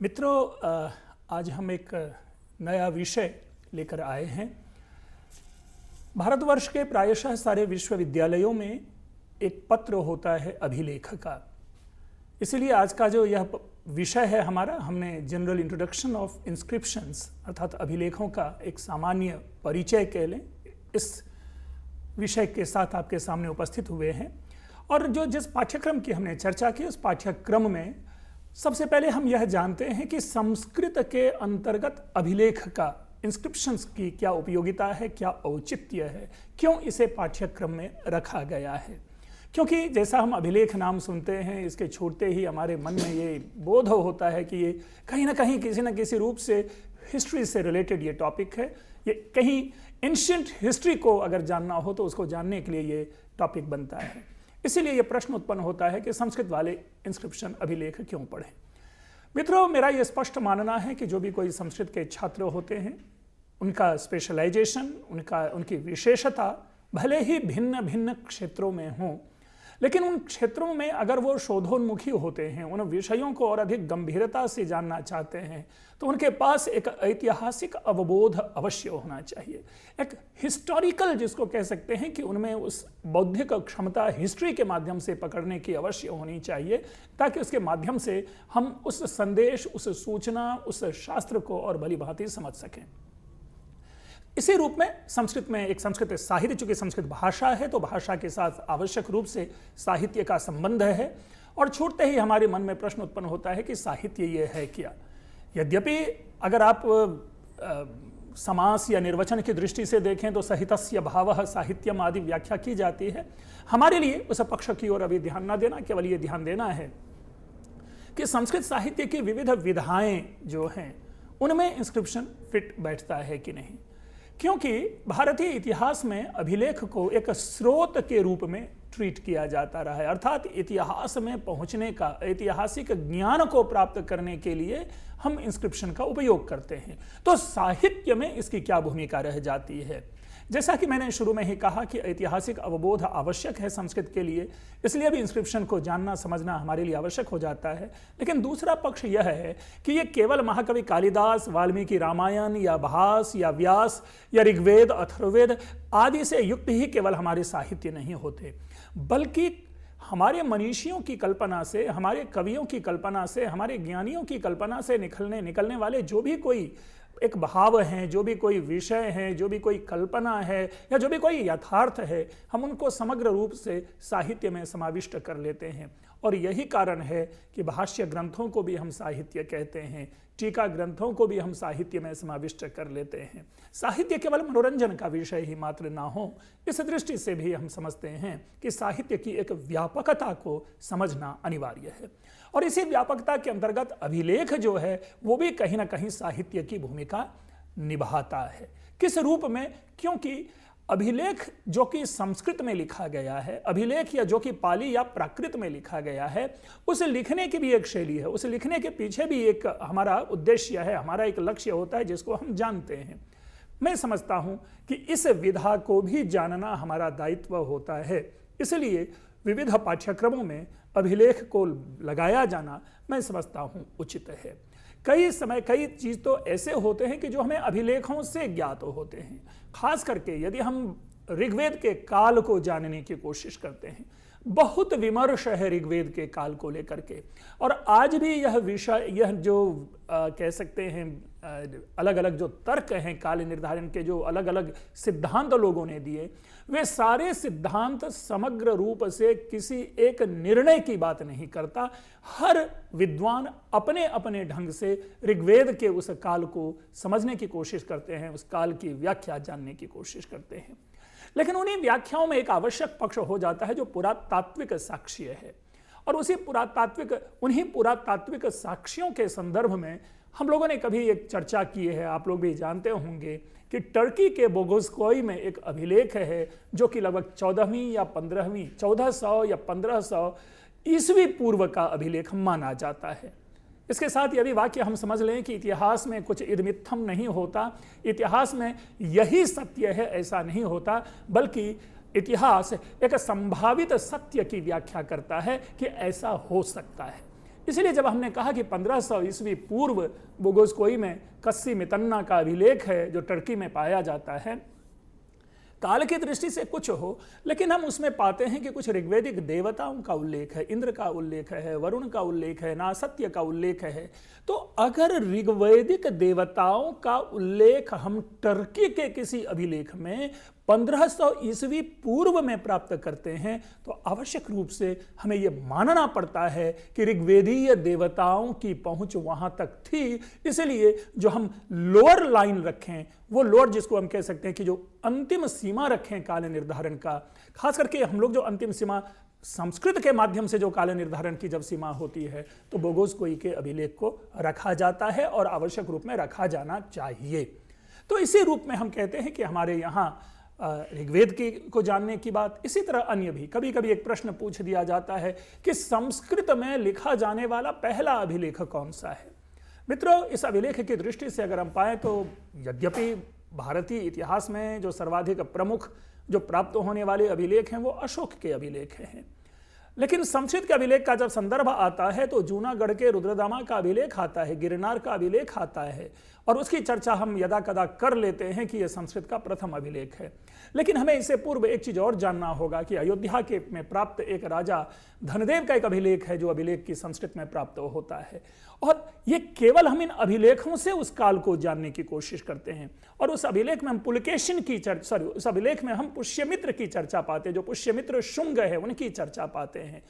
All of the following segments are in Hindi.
मित्रों, आज हम एक नया विषय लेकर आए हैं। भारतवर्ष के प्रायशः सारे विश्वविद्यालयों में एक पत्र होता है अभिलेख का। इसीलिए आज का जो यह विषय है हमारा, हमने जनरल इंट्रोडक्शन ऑफ इंस्क्रिप्शंस अर्थात अभिलेखों का एक सामान्य परिचय कह लें, इस विषय के साथ आपके सामने उपस्थित हुए हैं। और जिस पाठ्यक्रम की हमने चर्चा की, उस पाठ्यक्रम में सबसे पहले हम यह जानते हैं कि संस्कृत के अंतर्गत अभिलेख का, इंस्क्रिप्शंस की क्या उपयोगिता है, क्या औचित्य है, क्यों इसे पाठ्यक्रम में रखा गया है। क्योंकि जैसा हम अभिलेख नाम सुनते हैं, इसके छूटते ही हमारे मन में ये बोध होता है कि ये कहीं ना कहीं किसी न किसी रूप से हिस्ट्री से रिलेटेड ये टॉपिक है। ये कहीं एंशिएंट हिस्ट्री को अगर जानना हो तो उसको जानने के लिए ये टॉपिक बनता है। इसीलिए ये प्रश्न उत्पन्न होता है कि संस्कृत वाले इंस्क्रिप्शन अभिलेख क्यों पढ़ें। मित्रों, मेरा ये स्पष्ट मानना है कि जो भी कोई संस्कृत के छात्र होते हैं, उनका स्पेशलाइजेशन, उनकी विशेषता भले ही भिन्न भिन्न क्षेत्रों में हों, लेकिन उन क्षेत्रों में अगर वो शोधोन्मुखी होते हैं, उन विषयों को और अधिक गंभीरता से जानना चाहते हैं, तो उनके पास एक ऐतिहासिक अवबोध अवश्य होना चाहिए। एक हिस्टोरिकल, जिसको कह सकते हैं कि उनमें उस बौद्धिक क्षमता हिस्ट्री के माध्यम से पकड़ने की अवश्य होनी चाहिए, ताकि उसके माध्यम से हम उस संदेश, उस सूचना, उस शास्त्र को और भली भांति समझ सकें। इसी रूप में संस्कृत में एक संस्कृत साहित्य, चूंकि संस्कृत भाषा है तो भाषा के साथ आवश्यक रूप से साहित्य का संबंध है। और छूटते ही हमारे मन में प्रश्न उत्पन्न होता है कि साहित्य ये है क्या। यद्यपि अगर आप समास या निर्वचन की दृष्टि से देखें तो सहितस्य भावः साहित्यम आदि व्याख्या की जाती है। हमारे लिए उस पक्ष की ओर अभी ध्यान न देना, केवल ये ध्यान देना है कि संस्कृत साहित्य की विविध विधाएं जो हैं, उनमें इंस्क्रिप्शन फिट बैठता है कि नहीं। क्योंकि भारतीय इतिहास में अभिलेख को एक स्रोत के रूप में ट्रीट किया जाता रहा है, अर्थात इतिहास में पहुंचने का, ऐतिहासिक ज्ञान को प्राप्त करने के लिए हम इंस्क्रिप्शन का उपयोग करते हैं। तो साहित्य में इसकी क्या भूमिका रह जाती है। जैसा कि मैंने शुरू में ही कहा कि ऐतिहासिक अवबोध आवश्यक है संस्कृत के लिए, इसलिए भी इंस्क्रिप्शन को जानना समझना हमारे लिए आवश्यक हो जाता है। लेकिन दूसरा पक्ष यह है कि ये केवल महाकवि कालिदास, वाल्मीकि रामायण या भास या व्यास या ऋग्वेद, अथर्ववेद आदि से युक्त ही केवल हमारे साहित्य नहीं होते, बल्कि हमारे मनीषियों की कल्पना से, हमारे कवियों की कल्पना से, हमारे ज्ञानियों की कल्पना से निकलने वाले जो भी कोई एक भाव हैं, जो भी कोई विषय हैं, जो भी कोई कल्पना है या जो भी कोई यथार्थ है, हम उनको समग्र रूप से साहित्य में समाविष्ट कर लेते हैं। और यही कारण है कि भाष्य ग्रंथों को भी हम साहित्य कहते हैं, टीका ग्रंथों को भी हम साहित्य में समाविष्ट कर लेते हैं। साहित्य केवल मनोरंजन का विषय ही मात्र ना हो, इस दृष्टि से भी हम समझते हैं कि साहित्य की एक व्यापकता को समझना अनिवार्य है। और इसी व्यापकता के अंतर्गत अभिलेख जो है वो भी कहीं ना कहीं साहित्य की भूमिका निभाता है। किस रूप में? क्योंकि अभिलेख जो कि संस्कृत में लिखा गया है, अभिलेख या जो कि पाली या प्राकृत में लिखा गया है, उस लिखने की भी एक शैली है, उस लिखने के पीछे भी एक हमारा उद्देश्य है, हमारा एक लक्ष्य होता है जिसको हम जानते हैं। मैं समझता हूं कि इस विधा को भी जानना हमारा दायित्व होता है, इसलिए विविध पाठ्यक्रमों में अभिलेख को लगाया जाना मैं समझता हूं उचित है। कई चीज तो ऐसे होते हैं कि जो हमें अभिलेखों से ज्ञात होते हैं। खास करके यदि हम ऋग्वेद के काल को जानने की कोशिश करते हैं, बहुत विमर्श है ऋग्वेद के काल को लेकर के। और आज भी यह विषय, यह जो कह सकते हैं अलग अलग जो तर्क हैं काल निर्धारण के, जो अलग अलग सिद्धांत लोगों ने दिए, वे सारे सिद्धांत समग्र रूप से किसी एक निर्णय की बात नहीं करता। हर विद्वान अपने अपने ढंग से ऋग्वेद के उस काल को समझने की कोशिश करते हैं, उस काल की व्याख्या जानने की कोशिश करते हैं। लेकिन उन्हीं व्याख्याओं में एक आवश्यक पक्ष हो जाता है जो पुरातात्विक साक्ष्य है। और उन्हीं पुरातात्विक साक्ष्यों के संदर्भ में हम लोगों ने कभी एक चर्चा की है, आप लोग भी जानते होंगे कि टर्की के बोगोस्कोई में एक अभिलेख है जो कि लगभग 1400 या 1500 ईस्वी पूर्व का अभिलेख माना जाता है। इसके साथ यदि वाक्य हम समझ लें कि इतिहास में कुछ इदमित्थम नहीं होता, इतिहास में यही सत्य है ऐसा नहीं होता, बल्कि इतिहास एक संभावित सत्य की व्याख्या करता है कि ऐसा हो सकता है। इसलिए जब हमने कहा कि 1500 ईस्वी पूर्व बोगोस्कोई में कस्सी मितन्ना का अभिलेख है जो टर्की में पाया जाता है, काल की दृष्टि से कुछ हो, लेकिन हम उसमें पाते हैं कि कुछ ऋग्वेदिक देवताओं का उल्लेख है, इंद्र का उल्लेख है, वरुण का उल्लेख है, नासत्य का उल्लेख है। तो अगर ऋग्वेदिक देवताओं का उल्लेख हम टर्की के किसी अभिलेख में 1500 ईस्वी पूर्व में प्राप्त करते हैं तो आवश्यक रूप से हमें यह मानना पड़ता है कि ऋग्वेदीय देवताओं की पहुंच वहां तक थी। इसलिए जो हम लोअर लाइन रखें, वो लोअर जिसको हम कह सकते हैं कि जो अंतिम सीमा रखें काल निर्धारण का, खास करके हम लोग जो अंतिम सीमा संस्कृत के माध्यम से जो काल निर्धारण की जब सीमा होती है तो बोगोस्कोई के अभिलेख को रखा जाता है और आवश्यक रूप में रखा जाना चाहिए। तो इसी रूप में हम कहते हैं कि हमारे यहाँ ऋग्वेद की को जानने की बात, इसी तरह अन्य भी। कभी कभी एक प्रश्न पूछ दिया जाता है कि संस्कृत में लिखा जाने वाला पहला अभिलेख कौन सा है। मित्रों, इस अभिलेख की दृष्टि से अगर हम पाएं तो यद्यपि भारतीय इतिहास में जो सर्वाधिक प्रमुख जो प्राप्त होने वाले अभिलेख हैं वो अशोक के अभिलेख हैं, लेकिन संस्कृत के अभिलेख का जब संदर्भ आता है तो जूनागढ़ के रुद्रदामा का अभिलेख आता है, गिरनार का अभिलेख आता है, और उसकी चर्चा हम यदा कदा कर लेते हैं कि यह संस्कृत का प्रथम अभिलेख है। लेकिन हमें इससे पूर्व एक चीज और जानना होगा कि अयोध्या के में प्राप्त एक राजा धनदेव का एक अभिलेख है जो अभिलेख की संस्कृत में प्राप्त होता है, और ये केवल हम इन अभिलेखों से उस काल को जानने की कोशिश करते हैं। और उस अभिलेख में हम पुलकेशिन की चर्चा, उस अभिलेख में हम पुष्यमित्र की चर्चा पाते हैं, जो पुष्यमित्र शुंग है उनकी चर्चा पाते हैं।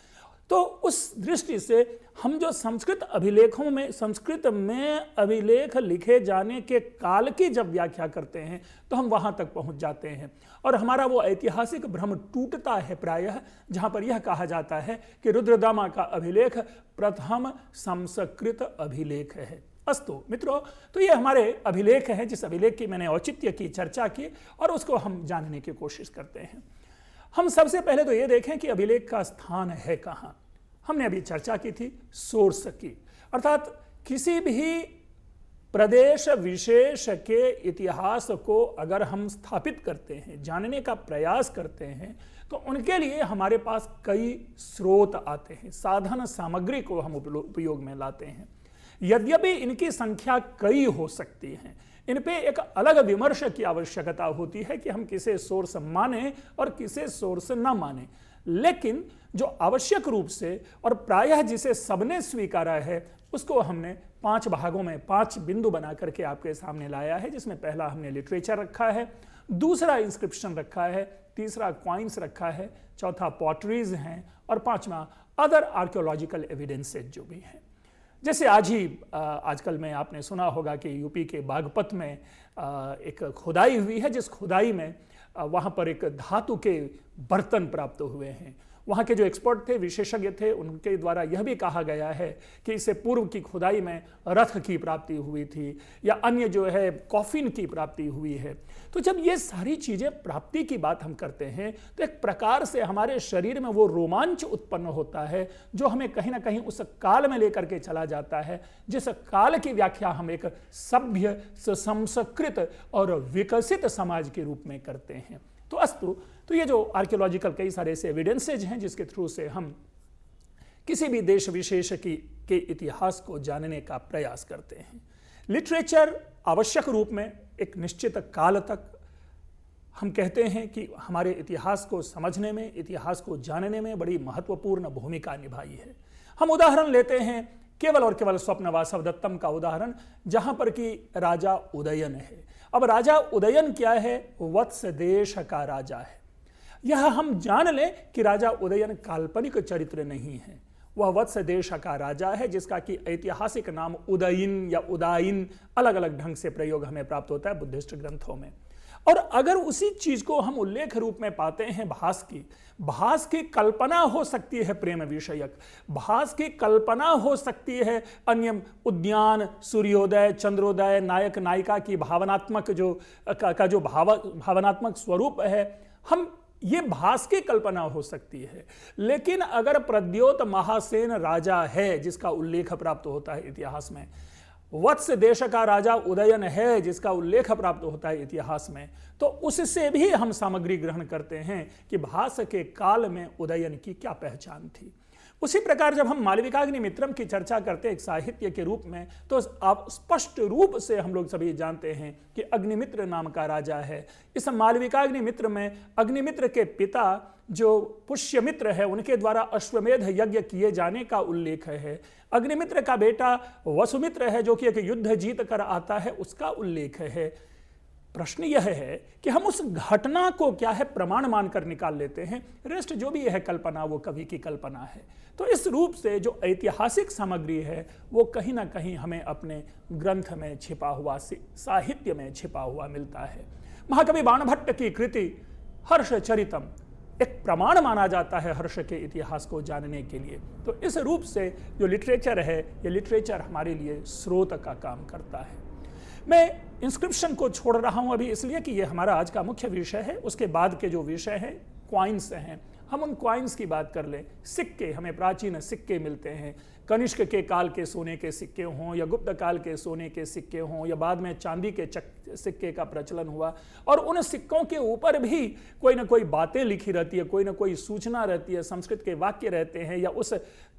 तो उस दृष्टि से हम जो संस्कृत अभिलेखों में, संस्कृत में अभिलेख लिखे जाने के काल की जब व्याख्या करते हैं तो हम वहां तक पहुंच जाते हैं, और हमारा वो ऐतिहासिक भ्रम टूटता है प्रायः, जहां पर यह कहा जाता है कि रुद्रदामा का अभिलेख प्रथम संस्कृत अभिलेख है। अस्तु मित्रों, तो ये हमारे अभिलेख हैं जिस अभिलेख की मैंने औचित्य की चर्चा की और उसको हम जानने की कोशिश करते हैं। हम सबसे पहले तो ये देखें कि अभिलेख का स्थान है कहाँ। हमने अभी चर्चा की थी सोर्स की, अर्थात किसी भी प्रदेश विशेष के इतिहास को अगर हम स्थापित करते हैं, जानने का प्रयास करते हैं, तो उनके लिए हमारे पास कई स्रोत आते हैं, साधन सामग्री को हम उपयोग में लाते हैं। यद्यपि इनकी संख्या कई हो सकती हैं, इन पे एक अलग विमर्श की आवश्यकता होती है कि हम किसे सोर्स माने और किसे सोर्स न माने, लेकिन जो आवश्यक रूप से और प्रायः जिसे सबने स्वीकारा है उसको हमने 5 भागों में 5 बिंदु बना करके आपके सामने लाया है, जिसमें पहला हमने लिटरेचर रखा है, दूसरा इंस्क्रिप्शन रखा है, तीसरा क्वाइंस रखा है, चौथा पॉटरीज हैं, और 5वां अदर आर्कियोलॉजिकल एविडेंसेज जो भी हैं। जैसे आजकल में आपने सुना होगा कि यूपी के बागपत में एक खुदाई हुई है, जिस खुदाई में वहाँ पर एक धातु के बर्तन प्राप्त हुए हैं। वहाँ के जो एक्सपर्ट थे, विशेषज्ञ थे, उनके द्वारा यह भी कहा गया है कि इससे पूर्व की खुदाई में रथ की प्राप्ति हुई थी या अन्य जो है कॉफिन की प्राप्ति हुई है। तो जब ये सारी चीज़ें प्राप्ति की बात हम करते हैं तो एक प्रकार से हमारे शरीर में वो रोमांच उत्पन्न होता है जो हमें कहीं ना कहीं उस काल में लेकर के चला जाता है, जिस काल की व्याख्या हम एक सभ्य, सुसंस्कृत और विकसित समाज के रूप में करते हैं। तो अस्तु, तो ये जो आर्कियोलॉजिकल कई सारे ऐसे एविडेंसेज हैं जिसके थ्रू से हम किसी भी देश विशेष के इतिहास को जानने का प्रयास करते हैं। लिटरेचर आवश्यक रूप में एक निश्चित काल तक हम कहते हैं कि हमारे इतिहास को समझने में, इतिहास को जानने में बड़ी महत्वपूर्ण भूमिका निभाई है। हम उदाहरण लेते हैं केवल और केवल स्वप्न वासवदत्तम का उदाहरण, जहां पर कि राजा उदयन है। अब राजा उदयन क्या है? वत्स देश का राजा है। यह हम जान लें कि राजा उदयन काल्पनिक चरित्र नहीं है, वह वत्स देश का राजा है जिसका कि ऐतिहासिक नाम उदयिन या उदायिन अलग अलग ढंग से प्रयोग हमें प्राप्त होता है बुद्धिस्ट ग्रंथों में। और अगर उसी चीज को हम उल्लेख रूप में पाते हैं भास की कल्पना हो सकती है प्रेम विषयक, भास की कल्पना हो सकती है अन्य उद्यान, सूर्योदय, चंद्रोदय, नायक नायिका की भावनात्मक जो भावनात्मक स्वरूप है, हम ये भास की कल्पना हो सकती है। लेकिन अगर प्रद्योत महासेन राजा है जिसका उल्लेख प्राप्त होता है इतिहास में, वत्स देश का राजा उदयन है जिसका उल्लेख प्राप्त होता है इतिहास में, तो उससे भी हम सामग्री ग्रहण करते हैं कि भास के काल में उदयन की क्या पहचान थी। उसी प्रकार जब हम मालविकाग्निमित्रम की चर्चा करते हैं एक साहित्य के रूप में, तो आप स्पष्ट रूप से हम लोग सभी जानते हैं कि अग्निमित्र नाम का राजा है। इस मालविकाग्निमित्र में अग्निमित्र के पिता जो पुष्यमित्र है उनके द्वारा अश्वमेध यज्ञ किए जाने का उल्लेख है। अग्निमित्र का बेटा वसुमित्र है जो कि एक युद्ध जीत कर आता है, उसका उल्लेख है। प्रश्न यह है कि हम उस घटना को क्या है प्रमाण मानकर निकाल लेते हैं, रेस्ट जो भी है कल्पना वो कवि की कल्पना है। तो इस रूप से जो ऐतिहासिक सामग्री है वो कहीं ना कहीं हमें अपने ग्रंथ में छिपा हुआ, साहित्य में छिपा हुआ मिलता है। महाकवि बाणभट्ट की कृति हर्षचरितम एक प्रमाण माना जाता है हर्ष के इतिहास को जानने के लिए। तो इस रूप से जो लिटरेचर है, ये लिटरेचर हमारे लिए स्रोत का काम करता है। मैं इंस्क्रिप्शन को छोड़ रहा हूं अभी इसलिए कि ये हमारा आज का मुख्य विषय है। उसके बाद के जो विषय हैं क्वाइंस हैं, हम उन क्वाइंस की बात कर लें। सिक्के, हमें प्राचीन सिक्के मिलते हैं, कनिष्क के काल के सोने के सिक्के हों या गुप्त काल के सोने के सिक्के हों या बाद में चांदी के सिक्के का प्रचलन हुआ, और उन सिक्कों के ऊपर भी कोई ना कोई बातें लिखी रहती है, कोई ना कोई सूचना रहती है, संस्कृत के वाक्य रहते हैं या उस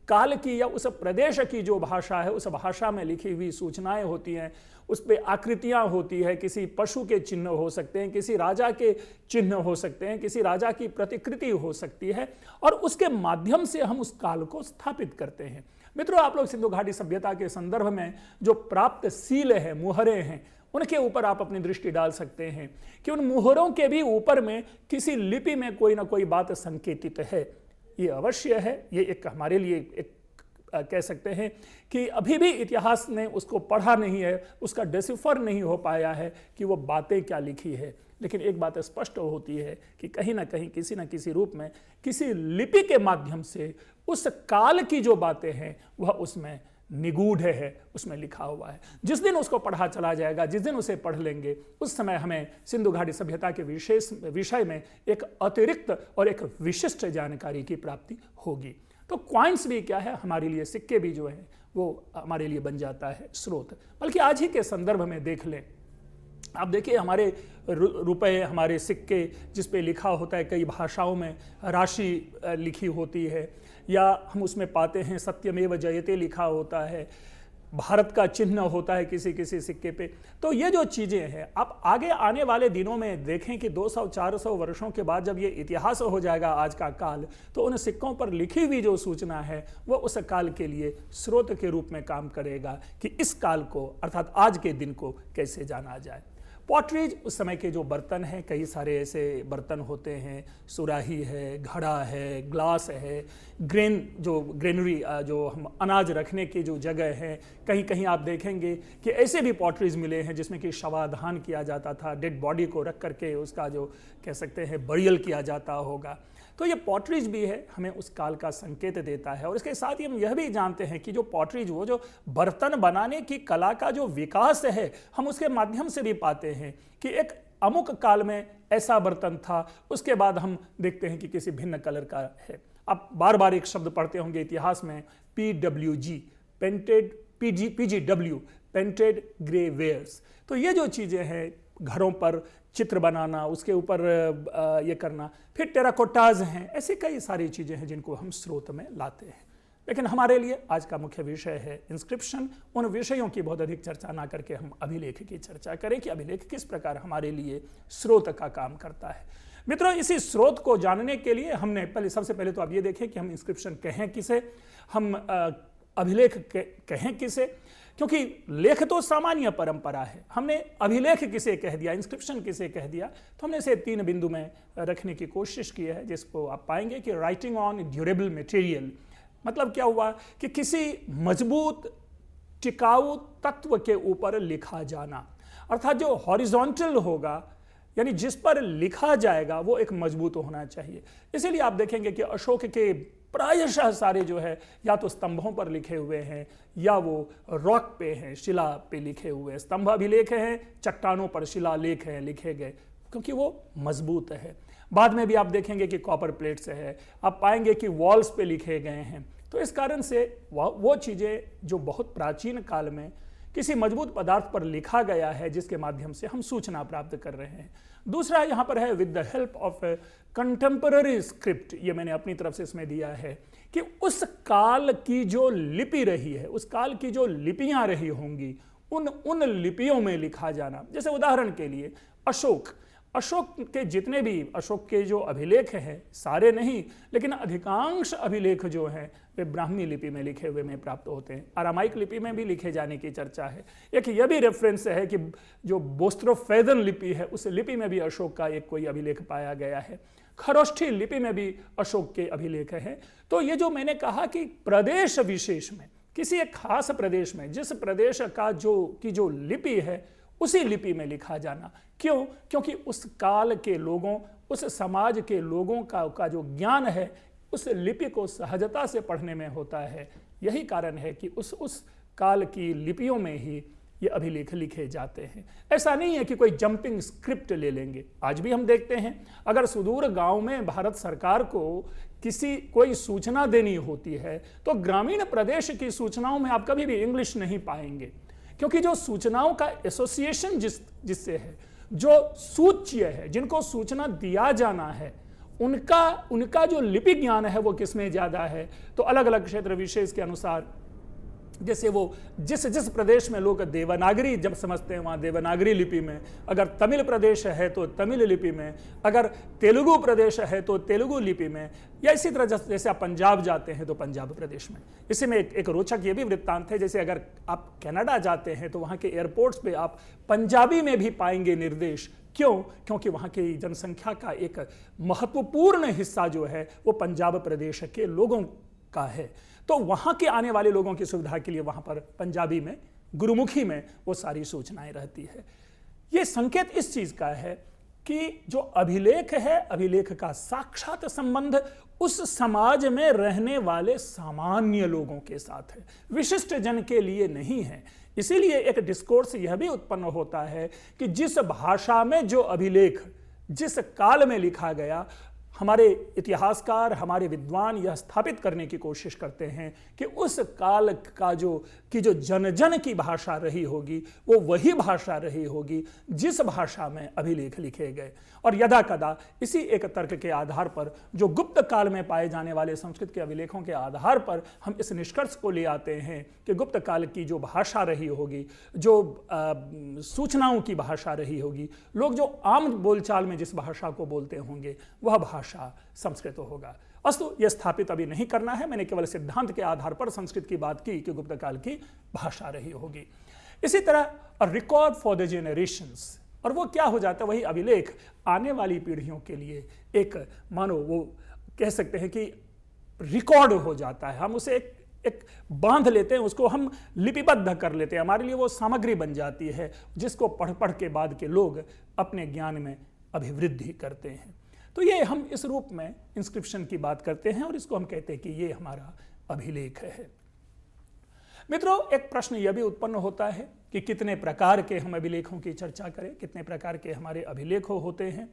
काल की या उस प्रदेश की जो भाषा है उस भाषा में लिखी हुई सूचनाएं होती हैं, उस पर आकृतियां होती है, किसी पशु के चिन्ह हो सकते हैं, किसी राजा के चिन्ह हो सकते हैं, किसी राजा की प्रतिकृति हो सकती है, और उसके माध्यम से हम उस काल को स्थापित करते हैं। मित्रों, आप लोग सिंधु घाटी सभ्यता के संदर्भ में जो प्राप्त सील है, मुहरे हैं, उनके ऊपर आप अपनी दृष्टि डाल सकते हैं कि उन मुहरों के भी ऊपर में किसी लिपि में कोई ना कोई बात संकेतित है। ये अवश्य है, ये एक हमारे लिए एक कह सकते हैं कि अभी भी इतिहास ने उसको पढ़ा नहीं है, उसका डिसिफर नहीं हो पाया है कि वो बातें क्या लिखी है। लेकिन एक बात स्पष्ट होती है कि कहीं ना कहीं किसी न किसी रूप में किसी लिपि के माध्यम से उस काल की जो बातें हैं वह उसमें निगूढ़ है, उसमें लिखा हुआ है। जिस दिन उसको पढ़ा चला जाएगा, जिस दिन उसे पढ़ लेंगे, उस समय हमें सिंधु घाटी सभ्यता के विषय में एक अतिरिक्त और एक विशिष्ट जानकारी की प्राप्ति होगी। तो क्वाइंस भी क्या है हमारे लिए, सिक्के भी जो है वो हमारे लिए बन जाता है स्रोत। बल्कि आज ही के संदर्भ में देख लें, आप देखिए हमारे रुपए, हमारे सिक्के जिस पे लिखा होता है, कई भाषाओं में राशि लिखी होती है, या हम उसमें पाते हैं सत्यमेव जयते लिखा होता है, भारत का चिन्ह होता है किसी किसी सिक्के पे। तो ये जो चीज़ें हैं, आप आगे आने वाले दिनों में देखें कि 200-400 वर्षों के बाद जब ये इतिहास हो जाएगा आज का काल, तो उन सिक्कों पर लिखी हुई जो सूचना है वो उस काल के लिए स्रोत के रूप में काम करेगा कि इस काल को अर्थात आज के दिन को कैसे जाना जाए। पॉटरीज, उस समय के जो बर्तन हैं, कई सारे ऐसे बर्तन होते हैं, सुराही है, घड़ा है, ग्लास है, ग्रेनरी जो हम अनाज रखने की जो जगह है, कहीं कहीं आप देखेंगे कि ऐसे भी पॉटरीज मिले हैं जिसमें कि शवाधान किया जाता था, डेड बॉडी को रख करके उसका जो कह सकते हैं बरियल किया जाता होगा। तो ये पॉटरीज भी है, हमें उस काल का संकेत देता है। और इसके साथ ही हम यह भी जानते हैं कि जो पॉटरीज, वो जो बर्तन बनाने की कला का जो विकास है, हम उसके माध्यम से भी पाते हैं कि एक अमुक काल में ऐसा बर्तन था, उसके बाद हम देखते हैं कि किसी भिन्न कलर का है। आप बार बार एक शब्द पढ़ते होंगे इतिहास में, PWG, painted, PGW, painted grey wares. तो ये जो चीज़ें हैं, घरों पर चित्र बनाना, उसके ऊपर ये करना, फिर टेराकोटाज हैं, ऐसी कई सारी चीज़ें हैं जिनको हम स्रोत में लाते हैं। लेकिन हमारे लिए आज का मुख्य विषय है इंस्क्रिप्शन। उन विषयों की बहुत अधिक चर्चा ना करके हम अभिलेख की चर्चा करें कि अभिलेख किस प्रकार हमारे लिए स्रोत का काम करता है। मित्रों, इसी स्रोत को जानने के लिए हमने सबसे पहले तो आप ये देखें कि हम इंस्क्रिप्शन कहें किसे, हम अभिलेख कहें किसे, क्योंकि लेख तो सामान्य परंपरा है, हमने अभिलेख किसे कह दिया, इंस्क्रिप्शन किसे कह दिया, तो हमने इसे 3 बिंदु में रखने की कोशिश की है, जिसको आप पाएंगे कि राइटिंग ऑन ड्यूरेबल मटेरियल। मतलब क्या हुआ कि किसी मजबूत टिकाऊ तत्व के ऊपर लिखा जाना, अर्थात जो हॉरिजॉन्टल होगा, यानी जिस पर लिखा जाएगा वो एक मजबूत होना चाहिए। इसीलिए आप देखेंगे कि अशोक के प्रायशः सारे जो है या तो स्तंभों पर लिखे हुए हैं या वो रॉक पे हैं, शिला पे लिखे हुए। स्तंभ अभिलेख हैं, चट्टानों पर शिलालेख हैं लिखे गए, क्योंकि वो मजबूत है। बाद में भी आप देखेंगे कि कॉपर प्लेट से है, आप पाएंगे कि वॉल्स पे लिखे गए हैं। तो इस कारण से वो चीज़ें जो बहुत प्राचीन काल में किसी मजबूत पदार्थ पर लिखा गया है, जिसके माध्यम से हम सूचना प्राप्त कर रहे हैं। दूसरा यहाँ पर है with the help of contemporary script. ये मैंने अपनी तरफ से इसमें दिया है कि उस काल की जो लिपि रही है, उस काल की जो लिपियां रही होंगी, उन लिपियों में लिखा जाना। जैसे उदाहरण के लिए अशोक के जितने भी अशोक के जो अभिलेख हैं, सारे नहीं लेकिन अधिकांश अभिलेख जो हैं वे ब्राह्मी लिपि में लिखे हुए में प्राप्त होते हैं। अरामाइक लिपि में भी लिखे जाने की चर्चा है। एक यह भी रेफरेंस है कि जो बोस्ट्रोफेदन लिपि है, उस लिपि में भी अशोक का एक कोई अभिलेख पाया गया है। खरोष्ठी लिपि में भी अशोक के अभिलेख हैं। तो ये जो मैंने कहा कि प्रदेश विशेष में, किसी एक खास प्रदेश में, जिस प्रदेश का जो लिपि है उसी लिपि में लिखा जाना। क्यों? क्योंकि उस काल के लोगों, उस समाज के लोगों का जो ज्ञान है उस लिपि को सहजता से पढ़ने में होता है। यही कारण है कि उस काल की लिपियों में ही ये अभिलेख लिखे जाते हैं। ऐसा नहीं है कि कोई जंपिंग स्क्रिप्ट ले लेंगे। आज भी हम देखते हैं, अगर सुदूर गांव में भारत सरकार को कोई सूचना देनी होती है तो ग्रामीण प्रदेश की सूचनाओं में आप कभी भी इंग्लिश नहीं पाएंगे, क्योंकि जो सूचनाओं का एसोसिएशन जिससे है, जो सूच्य है, जिनको सूचना दिया जाना है, उनका जो लिपि ज्ञान है वो किसमें ज्यादा है। तो अलग अलग क्षेत्र विशेष के अनुसार, जैसे वो जिस प्रदेश में लोग देवनागरी जब समझते हैं वहाँ देवनागरी लिपि में, अगर तमिल प्रदेश है तो तमिल लिपि में, अगर तेलुगु प्रदेश है तो तेलुगु लिपि में, या इसी तरह जैसे आप पंजाब जाते हैं तो पंजाब प्रदेश में। इसी में एक रोचक ये भी वृत्तांत है, जैसे अगर आप कनाडा जाते हैं तो वहाँ के एयरपोर्ट्स पे आप पंजाबी में भी पाएंगे निर्देश। क्यों? क्योंकि वहाँ की जनसंख्या का एक महत्वपूर्ण हिस्सा जो है वो पंजाब प्रदेश के लोगों का है। तो वहां के आने वाले लोगों की सुविधा के लिए वहां पर पंजाबी में, गुरुमुखी में वो सारी सूचनाएं रहती है। ये संकेत इस चीज का है कि जो अभिलेख है, अभिलेख का साक्षात संबंध उस समाज में रहने वाले सामान्य लोगों के साथ है, विशिष्ट जन के लिए नहीं है। इसीलिए एक डिस्कोर्स यह भी उत्पन्न होता है कि जिस भाषा में जो अभिलेख जिस काल में लिखा गया, हमारे इतिहासकार, हमारे विद्वान यह स्थापित करने की कोशिश करते हैं कि उस काल का जो जन जन की भाषा रही होगी वो वही भाषा रही होगी जिस भाषा में अभिलेख लिखे गए। और यदा कदा इसी एक तर्क के आधार पर, जो गुप्त काल में पाए जाने वाले संस्कृत के अभिलेखों के आधार पर, हम इस निष्कर्ष को ले आते हैं कि गुप्त काल की जो भाषा रही होगी, जो सूचनाओं की भाषा रही होगी, लोग जो आम बोलचाल में जिस भाषा को बोलते होंगे वह भाषा संस्कृत होगा। अस्तु यह स्थापित अभी नहीं करना है, मैंने केवल सिद्धांत के आधार पर संस्कृत की बात की कि गुप्त काल की भाषा रही होगी। इसी तरह रिकॉर्ड फॉर द जेनरेशंस, और वो क्या हो जाता है, वही अभिलेख आने वाली पीढ़ियों के लिए एक, मानो वो कह सकते हैं कि रिकॉर्ड हो जाता है। हम उसे एक बांध लेते हैं, उसको हम लिपिबद्ध कर लेते हैं, हमारे लिए वो सामग्री बन जाती है जिसको पढ़ के बाद के लोग अपने ज्ञान में अभिवृद्धि करते हैं। तो ये हम इस रूप में इंस्क्रिप्शन की बात करते हैं और इसको हम कहते हैं कि ये हमारा अभिलेख है। मित्रों, एक प्रश्न यह भी उत्पन्न होता है कि कितने प्रकार के हम अभिलेखों की चर्चा करें, कितने प्रकार के हमारे अभिलेख होते हैं।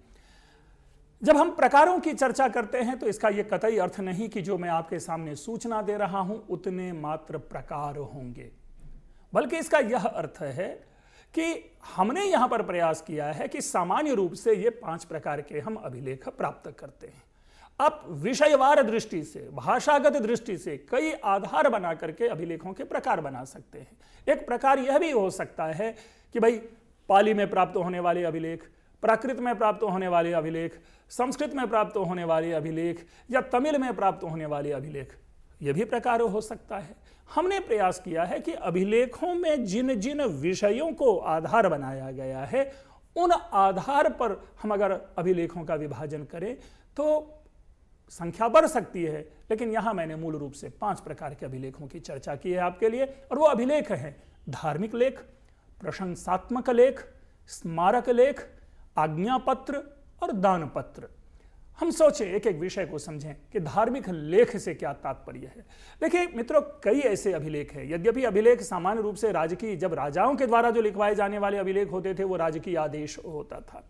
जब हम प्रकारों की चर्चा करते हैं तो इसका यह कतई अर्थ नहीं कि जो मैं आपके सामने सूचना दे रहा हूं उतने मात्र प्रकार होंगे, बल्कि इसका यह अर्थ है कि हमने यहां पर प्रयास किया है कि सामान्य रूप से ये 5 प्रकार के हम अभिलेख प्राप्त करते हैं। आप विषयवार दृष्टि से, भाषागत दृष्टि से कई आधार बना करके अभिलेखों के प्रकार बना सकते हैं। एक प्रकार यह भी हो सकता है कि भाई पाली में प्राप्त होने वाले अभिलेख, प्राकृत में प्राप्त होने वाले अभिलेख, संस्कृत में प्राप्त होने वाले अभिलेख, या तमिल में प्राप्त होने वाले अभिलेख, यह भी प्रकार हो सकता है। हमने प्रयास किया है कि अभिलेखों में जिन जिन विषयों को आधार बनाया गया है उन आधार पर हम अगर अभिलेखों का विभाजन करें तो संख्या बढ़ सकती है, लेकिन यहां मैंने मूल रूप से 5 प्रकार के अभिलेखों की चर्चा की है आपके लिए। और वो अभिलेख हैं धार्मिक लेख, प्रशंसात्मक लेख, स्मारक लेख, आज्ञापत्र और दान पत्र। हम सोचें, एक एक विषय को समझें कि धार्मिक लेख से क्या तात्पर्य है। देखिए मित्रों, कई ऐसे अभिलेख हैं। यद्यपि अभिलेख सामान्य रूप से राजकीय, जब राजाओं के द्वारा जो लिखवाए जाने वाले अभिलेख होते थे वो राजकीय आदेश होता था,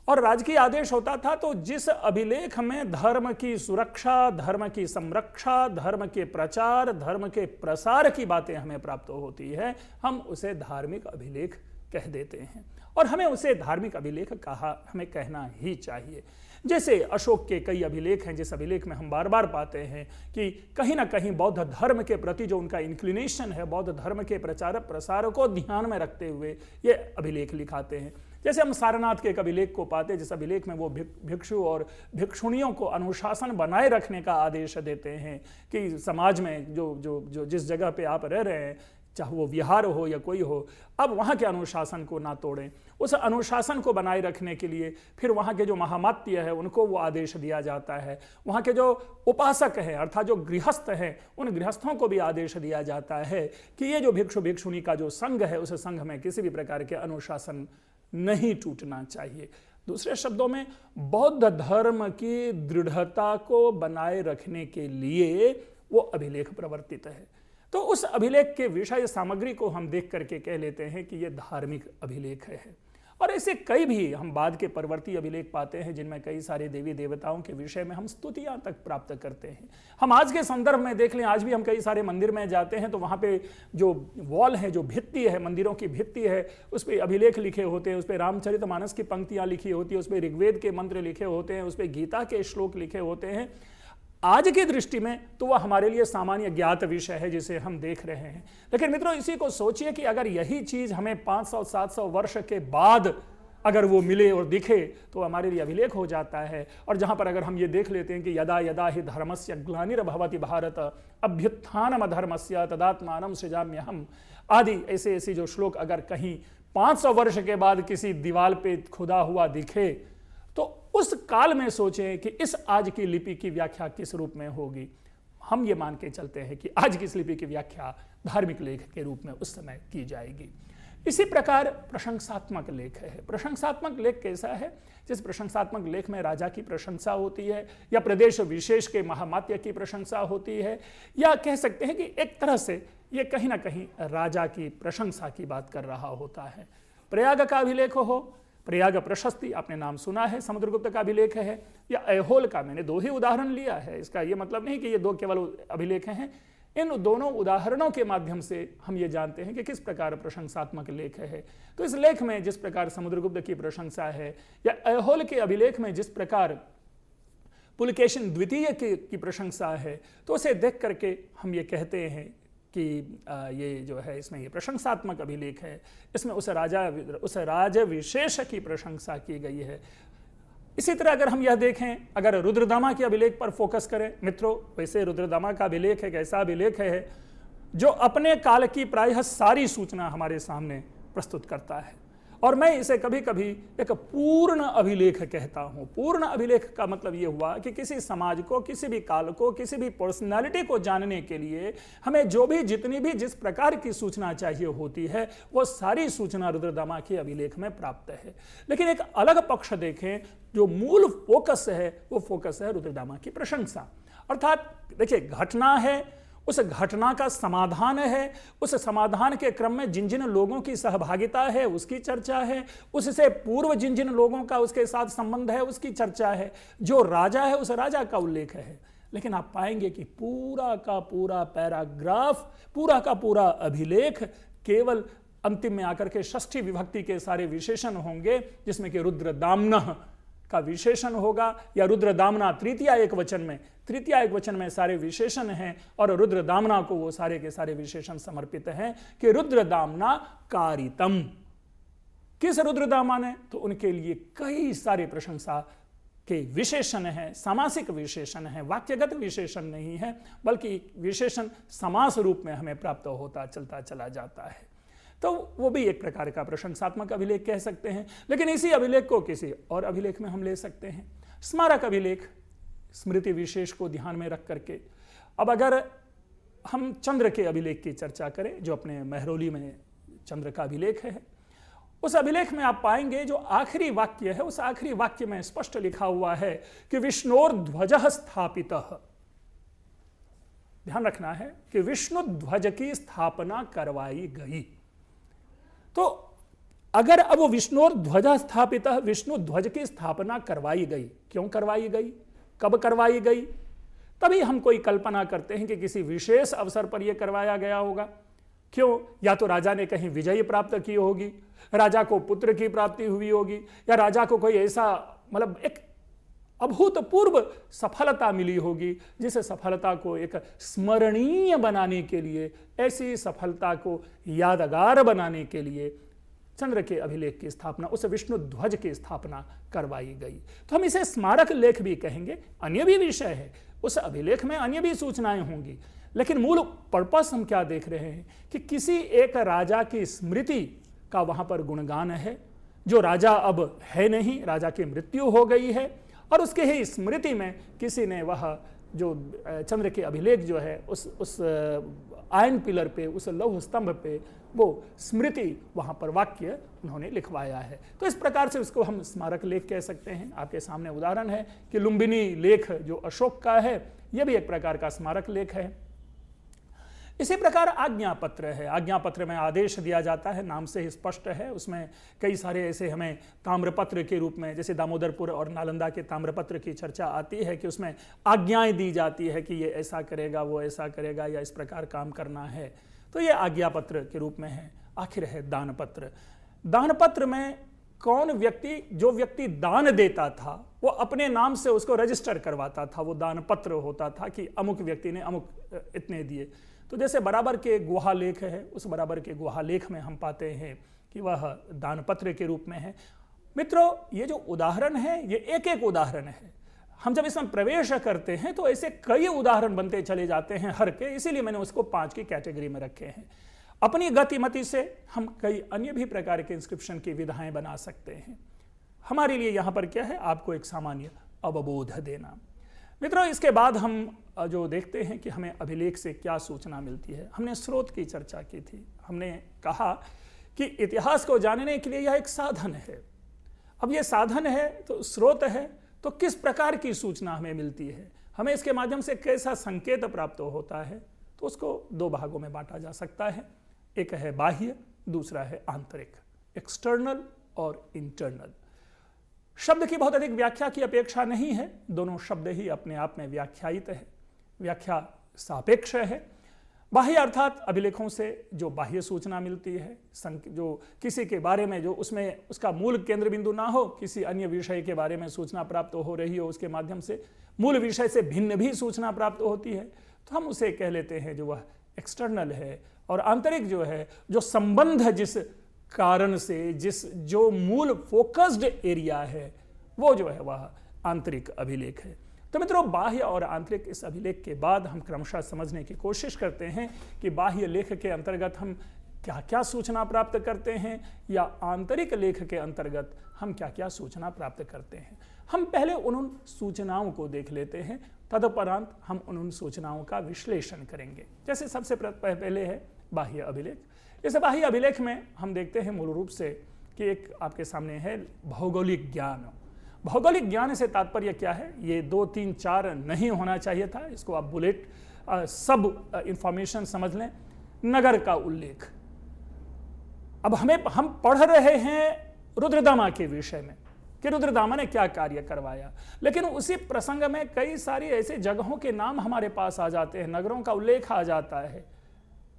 और राजकीय आदेश होता था तो जिस अभिलेख में धर्म की सुरक्षा, धर्म की संरक्षा, धर्म के प्रचार, धर्म के प्रसार की बातें हमें प्राप्त होती है, हम उसे धार्मिक अभिलेख कह देते हैं और हमें उसे धार्मिक अभिलेख हमें कहना ही चाहिए। जैसे अशोक के कई अभिलेख हैं, जिस अभिलेख में हम बार बार पाते हैं कि कहीं ना कहीं बौद्ध धर्म के प्रति जो उनका इंक्लिनेशन है, बौद्ध धर्म के प्रचार प्रसार को ध्यान में रखते हुए ये अभिलेख लिखाते हैं। जैसे हम सारनाथ के एक अभिलेख को पाते हैं, जिस अभिलेख में वो भिक्षु और भिक्षुणियों को अनुशासन बनाए रखने का आदेश देते हैं कि समाज में जो जिस जगह पे आप रह रहे हैं, चाहे वो विहार हो या कोई हो, अब वहाँ के अनुशासन को ना तोड़ें। उस अनुशासन को बनाए रखने के लिए फिर वहाँ के जो महामात्य है उनको वो आदेश दिया जाता है। वहाँ के जो उपासक हैं अर्थात जो गृहस्थ हैं, उन गृहस्थों को भी आदेश दिया जाता है कि ये जो भिक्षु भिक्षुणी का जो संघ है, उस संघ में किसी भी प्रकार के अनुशासन नहीं टूटना चाहिए। दूसरे शब्दों में बौद्ध धर्म की दृढ़ता को बनाए रखने के लिए वो अभिलेख प्रवर्तित है। तो उस अभिलेख के विषय सामग्री को हम देख करके कह लेते हैं कि यह धार्मिक अभिलेख है। और ऐसे कई भी हम बाद के परवर्ती अभिलेख पाते हैं जिनमें कई सारे देवी देवताओं के विषय में हम स्तुतियां तक प्राप्त करते हैं। हम आज के संदर्भ में देख लें, आज भी हम कई सारे मंदिर में जाते हैं तो वहाँ पे जो वॉल है, जो भित्ति है, मंदिरों की भित्ति है, उस पर अभिलेख लिखे होते हैं, उस पर रामचरितमानस की पंक्तियाँ लिखी होती है, उस पर ऋग्वेद के मंत्र लिखे होते हैं, उस पर गीता के श्लोक लिखे होते हैं। आज की दृष्टि में तो वह हमारे लिए सामान्य ज्ञात विषय है जिसे हम देख रहे हैं। लेकिन मित्रों, इसी को सोचिए कि अगर यही चीज हमें 500-700 वर्ष के बाद अगर वो मिले और दिखे तो हमारे लिए अभिलेख हो जाता है। और जहां पर अगर हम ये देख लेते हैं कि यदा यदा हि धर्मस्य ग्लानिर्भवति भारत अभ्युत्थानम धर्मस्य तदात्मानं सृजाम्यहम् आदि ऐसे ऐसे जो श्लोक अगर कहीं 500 वर्ष के बाद किसी दीवार पे खुदा हुआ दिखे तो उस काल में सोचें कि इस आज की लिपि की व्याख्या किस रूप में होगी। हम ये मान के चलते हैं कि आज की इस लिपि की व्याख्या धार्मिक लेख के रूप में उस समय की जाएगी। इसी प्रकार प्रशंसात्मक लेख है। प्रशंसात्मक लेख कैसा है? जिस प्रशंसात्मक लेख में राजा की प्रशंसा होती है या प्रदेश विशेष के महामात्य की प्रशंसा होती है, या कह सकते हैं कि एक तरह से ये कहीं ना कहीं राजा की प्रशंसा की बात कर रहा होता है। प्रयाग का अभिलेख हो, प्रयाग प्रशस्ति आपने नाम सुना है, समुद्रगुप्त का अभिलेख है, या ऐहोल का, मैंने 2 ही उदाहरण लिया है। इसका ये मतलब नहीं कि ये 2 केवल अभिलेख हैं। इन दोनों उदाहरणों के माध्यम से हम ये जानते हैं कि किस प्रकार प्रशंसात्मक लेख है। तो इस लेख में जिस प्रकार समुद्रगुप्त की प्रशंसा है, या ऐहोल के अभिलेख में जिस प्रकार पुलकेशिन द्वितीय की प्रशंसा है, तो उसे देख करके हम ये कहते हैं कि ये जो है इसमें ये प्रशंसात्मक अभिलेख है। इसमें उस राज विशेष की प्रशंसा की गई है। इसी तरह अगर हम यह देखें, अगर रुद्रदामा के अभिलेख पर फोकस करें मित्रों, वैसे रुद्रदामा का अभिलेख एक ऐसा अभिलेख है जो अपने काल की प्रायः सारी सूचना हमारे सामने प्रस्तुत करता है। और मैं इसे कभी कभी एक पूर्ण अभिलेख कहता हूं। पूर्ण अभिलेख का मतलब यह हुआ कि किसी समाज को, किसी भी काल को, किसी भी पर्सनालिटी को जानने के लिए हमें जो भी जितनी भी जिस प्रकार की सूचना चाहिए होती है वो सारी सूचना रुद्रदामा के अभिलेख में प्राप्त है। लेकिन एक अलग पक्ष देखें, जो मूल फोकस है वो फोकस है रुद्रदामा की प्रशंसा। अर्थात देखिए, घटना है, उस घटना का समाधान है, उस समाधान के क्रम में जिन जिन लोगों की सहभागिता है उसकी चर्चा है, उससे पूर्व जिन जिन लोगों का उसके साथ संबंध है उसकी चर्चा है, जो राजा है उस राजा का उल्लेख है। लेकिन आप पाएंगे कि पूरा का पूरा पैराग्राफ, पूरा का पूरा अभिलेख केवल अंतिम में आकर के षष्ठी विभक्ति के सारे विशेषण होंगे, जिसमें कि रुद्रदाम्नः का विशेषण होगा, या रुद्रदामना तृतीया एक वचन में सारे विशेषण हैं, और रुद्रदामना को वो सारे के सारे विशेषण समर्पित हैं कि रुद्रदामना कारितम। किस रुद्रदामा ने? तो उनके लिए कई सारे प्रशंसा के विशेषण हैं, सामासिक विशेषण हैं, वाक्यगत विशेषण नहीं है, बल्कि विशेषण समास रूप में हमें प्राप्त होता चलता चला जाता है। तो वो भी एक प्रकार का प्रशंसात्मक अभिलेख कह सकते हैं। लेकिन इसी अभिलेख को किसी और अभिलेख में हम ले सकते हैं, स्मारक अभिलेख, स्मृति विशेष को ध्यान में रख करके। अब अगर हम चंद्र के अभिलेख की चर्चा करें, जो अपने महरौली में चंद्र का अभिलेख है, उस अभिलेख में आप पाएंगे जो आखिरी वाक्य है, उस आखिरी वाक्य में स्पष्ट लिखा हुआ है कि विष्णोर्ध्वजः स्थापितः। ध्यान रखना है कि विष्णु ध्वज की स्थापना करवाई गई। तो अगर अब विष्णुर्ध्वज स्थापित, विष्णु ध्वज की स्थापना करवाई गई, क्यों करवाई गई, कब करवाई गई? तभी हम कोई कल्पना करते हैं कि किसी विशेष अवसर पर यह करवाया गया होगा। क्यों? या तो राजा ने कहीं विजय प्राप्त की होगी, राजा को पुत्र की प्राप्ति हुई होगी, या राजा को कोई ऐसा मतलब एक अभूतपूर्व सफलता मिली होगी, जिस सफलता को एक स्मरणीय बनाने के लिए, ऐसी सफलता को यादगार बनाने के लिए चंद्र के अभिलेख की स्थापना, उस विष्णु ध्वज की स्थापना करवाई गई। तो हम इसे स्मारक लेख भी कहेंगे। अन्य भी विषय है, उस अभिलेख में अन्य भी सूचनाएं होंगी, लेकिन मूल पर्पस हम क्या देख रहे हैं कि किसी एक राजा की स्मृति का वहां पर गुणगान है, जो राजा अब है नहीं, राजा की मृत्यु हो गई है, और उसके ही स्मृति में किसी ने वह जो चंद्र के अभिलेख जो है उस आयन पिलर पे, उस लौह स्तंभ पे वो स्मृति वहां पर वाक्य उन्होंने लिखवाया है। तो इस प्रकार से उसको हम स्मारक लेख कह सकते हैं। आपके सामने उदाहरण है कि लुम्बिनी लेख जो अशोक का है, यह भी एक प्रकार का स्मारक लेख है। इसी प्रकार आज्ञा पत्र है। आज्ञा पत्र में आदेश दिया जाता है, नाम से ही स्पष्ट है। उसमें कई सारे ऐसे हमें ताम्रपत्र के रूप में, जैसे दामोदरपुर और नालंदा के ताम्रपत्र की चर्चा आती है कि उसमें आज्ञाएं दी जाती है कि ये ऐसा करेगा, वो ऐसा करेगा, या इस प्रकार काम करना है। तो ये आज्ञा पत्र के रूप में है। आखिर है दान पत्र। दान पत्र में कौन व्यक्ति, जो व्यक्ति दान देता था वो अपने नाम से उसको रजिस्टर करवाता था, वो दान पत्र होता था कि अमुक व्यक्ति ने अमुक इतने दिए। तो जैसे बराबर के गुहा लेख है, उस बराबर के गुहा लेख में हम पाते हैं कि वह दान पत्र के रूप में है। मित्रों, ये जो उदाहरण है ये एक एक उदाहरण है। हम जब इसमें प्रवेश करते हैं तो ऐसे कई उदाहरण बनते चले जाते हैं हर के, इसीलिए मैंने उसको 5 की कैटेगरी में रखे हैं। अपनी गतिमति से हम कई अन्य भी प्रकार के इंस्क्रिप्शन की विधाएं बना सकते हैं। हमारे लिए यहां पर क्या है, आपको एक सामान्य अवबोध देना। मित्रों, इसके बाद हम जो देखते हैं कि हमें अभिलेख से क्या सूचना मिलती है। हमने स्रोत की चर्चा की थी। हमने कहा कि इतिहास को जानने के लिए यह एक साधन है। अब यह साधन है तो स्रोत है, तो किस प्रकार की सूचना हमें मिलती है, हमें इसके माध्यम से कैसा संकेत प्राप्त होता है, तो उसको 2 भागों में बांटा जा सकता है। एक है बाह्य, दूसरा है आंतरिक, एक्सटर्नल और इंटरनल। शब्द की बहुत अधिक व्याख्या की अपेक्षा नहीं है, दोनों शब्द ही अपने आप में व्याख्यायित है, व्याख्या सापेक्ष है। बाह्य अर्थात अभिलेखों से जो बाह्य सूचना मिलती है, जो किसी के बारे में जो उसमें उसका मूल केंद्र बिंदु ना हो, किसी अन्य विषय के बारे में सूचना प्राप्त हो रही हो, उसके माध्यम से मूल विषय से भिन्न भी सूचना प्राप्त होती है, तो हम उसे कह लेते हैं जो वह एक्सटर्नल है। और आंतरिक जो है, जो संबंध जिस कारण से, जो मूल फोकस्ड एरिया है, वो जो है वह आंतरिक अभिलेख है। तो मित्रों, बाह्य और आंतरिक इस अभिलेख के बाद हम क्रमशः समझने की कोशिश करते हैं कि बाह्य लेख के अंतर्गत हम क्या क्या सूचना प्राप्त करते हैं, या आंतरिक लेख के अंतर्गत हम क्या क्या सूचना प्राप्त करते हैं। हम पहले उन सूचनाओं को देख लेते हैं, तदुपरांत हम उन सूचनाओं का विश्लेषण करेंगे। जैसे सबसे पहले है बाह्य अभिलेख। इस बाह्य अभिलेख में हम देखते हैं मूल रूप से कि एक आपके सामने है भौगोलिक ज्ञान। भौगोलिक ज्ञान से तात्पर्य क्या है, ये 2, 3, 4 नहीं होना चाहिए था, इसको आप बुलेट सब इंफॉर्मेशन समझ लें। नगर का उल्लेख। अब हम पढ़ रहे हैं रुद्रदामा के विषय में कि रुद्रदामा ने क्या कार्य करवाया, लेकिन उसी प्रसंग में कई सारी ऐसे जगहों के नाम हमारे पास आ जाते हैं, नगरों का उल्लेख आ जाता है।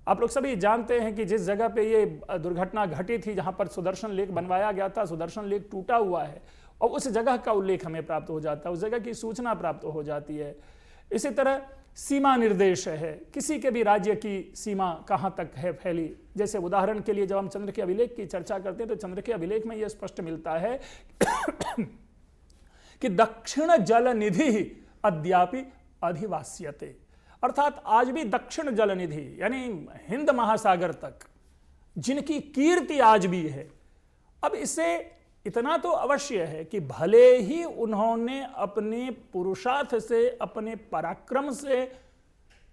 आप लोग सभी जानते हैं कि जिस जगह पे ये दुर्घटना घटी थी, जहां पर सुदर्शन लेक बनवाया गया था, सुदर्शन लेक टूटा हुआ है, और उस जगह का उल्लेख हमें प्राप्त हो जाता है, उस जगह की सूचना प्राप्त हो जाती है। इसी तरह सीमा निर्देश है, किसी के भी राज्य की सीमा कहाँ तक है फैली। जैसे उदाहरण के लिए जब हम चंद्र के अभिलेख की चर्चा करते हैं तो चंद्र के अभिलेख में यह स्पष्ट मिलता है कि दक्षिण जल निधि अद्यापि अधिवास्यते, अर्थात आज भी दक्षिण जल निधि यानी हिंद महासागर तक जिनकी कीर्ति आज भी है। अब इससे इतना तो अवश्य है कि भले ही उन्होंने अपने पुरुषार्थ से, अपने पराक्रम से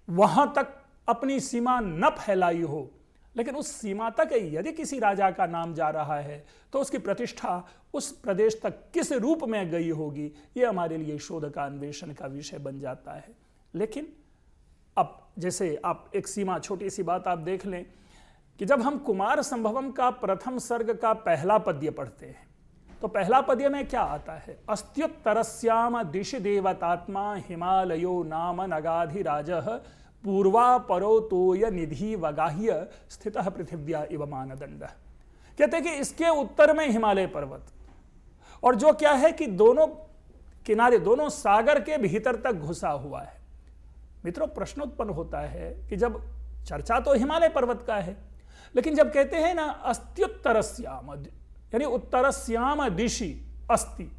वहां तक अपनी सीमा न फैलाई हो, लेकिन उस सीमा तक यदि किसी राजा का नाम जा रहा है तो उसकी प्रतिष्ठा उस प्रदेश तक किस रूप में गई होगी, यह हमारे लिए शोध का, अन्वेषण का विषय बन जाता है। लेकिन अब जैसे आप एक सीमा, छोटी सी बात आप देख लें कि जब हम कुमार संभवम का प्रथम सर्ग का पहला पद्य पढ़ते हैं तो पहला पद्य में क्या आता है, अस्त्युत्तरस्याम दिशि देवतात्मा हिमालयो नाम नगाधिराजः पूर्वा परो तोय निधि वगाह्य स्थितः पृथिव्या इव मानदंड। कहते हैं कि इसके उत्तर में हिमालय पर्वत, और जो क्या है कि दोनों किनारे, दोनों सागर के भीतर तक घुसा हुआ है। मित्रों, प्रश्न उत्पन्न होता है कि जब चर्चा तो हिमालय पर्वत का है, लेकिन जब कहते हैं ना अस्त्युत्तरस्याम, यानी उत्तरस्याम दिशि अस्ति,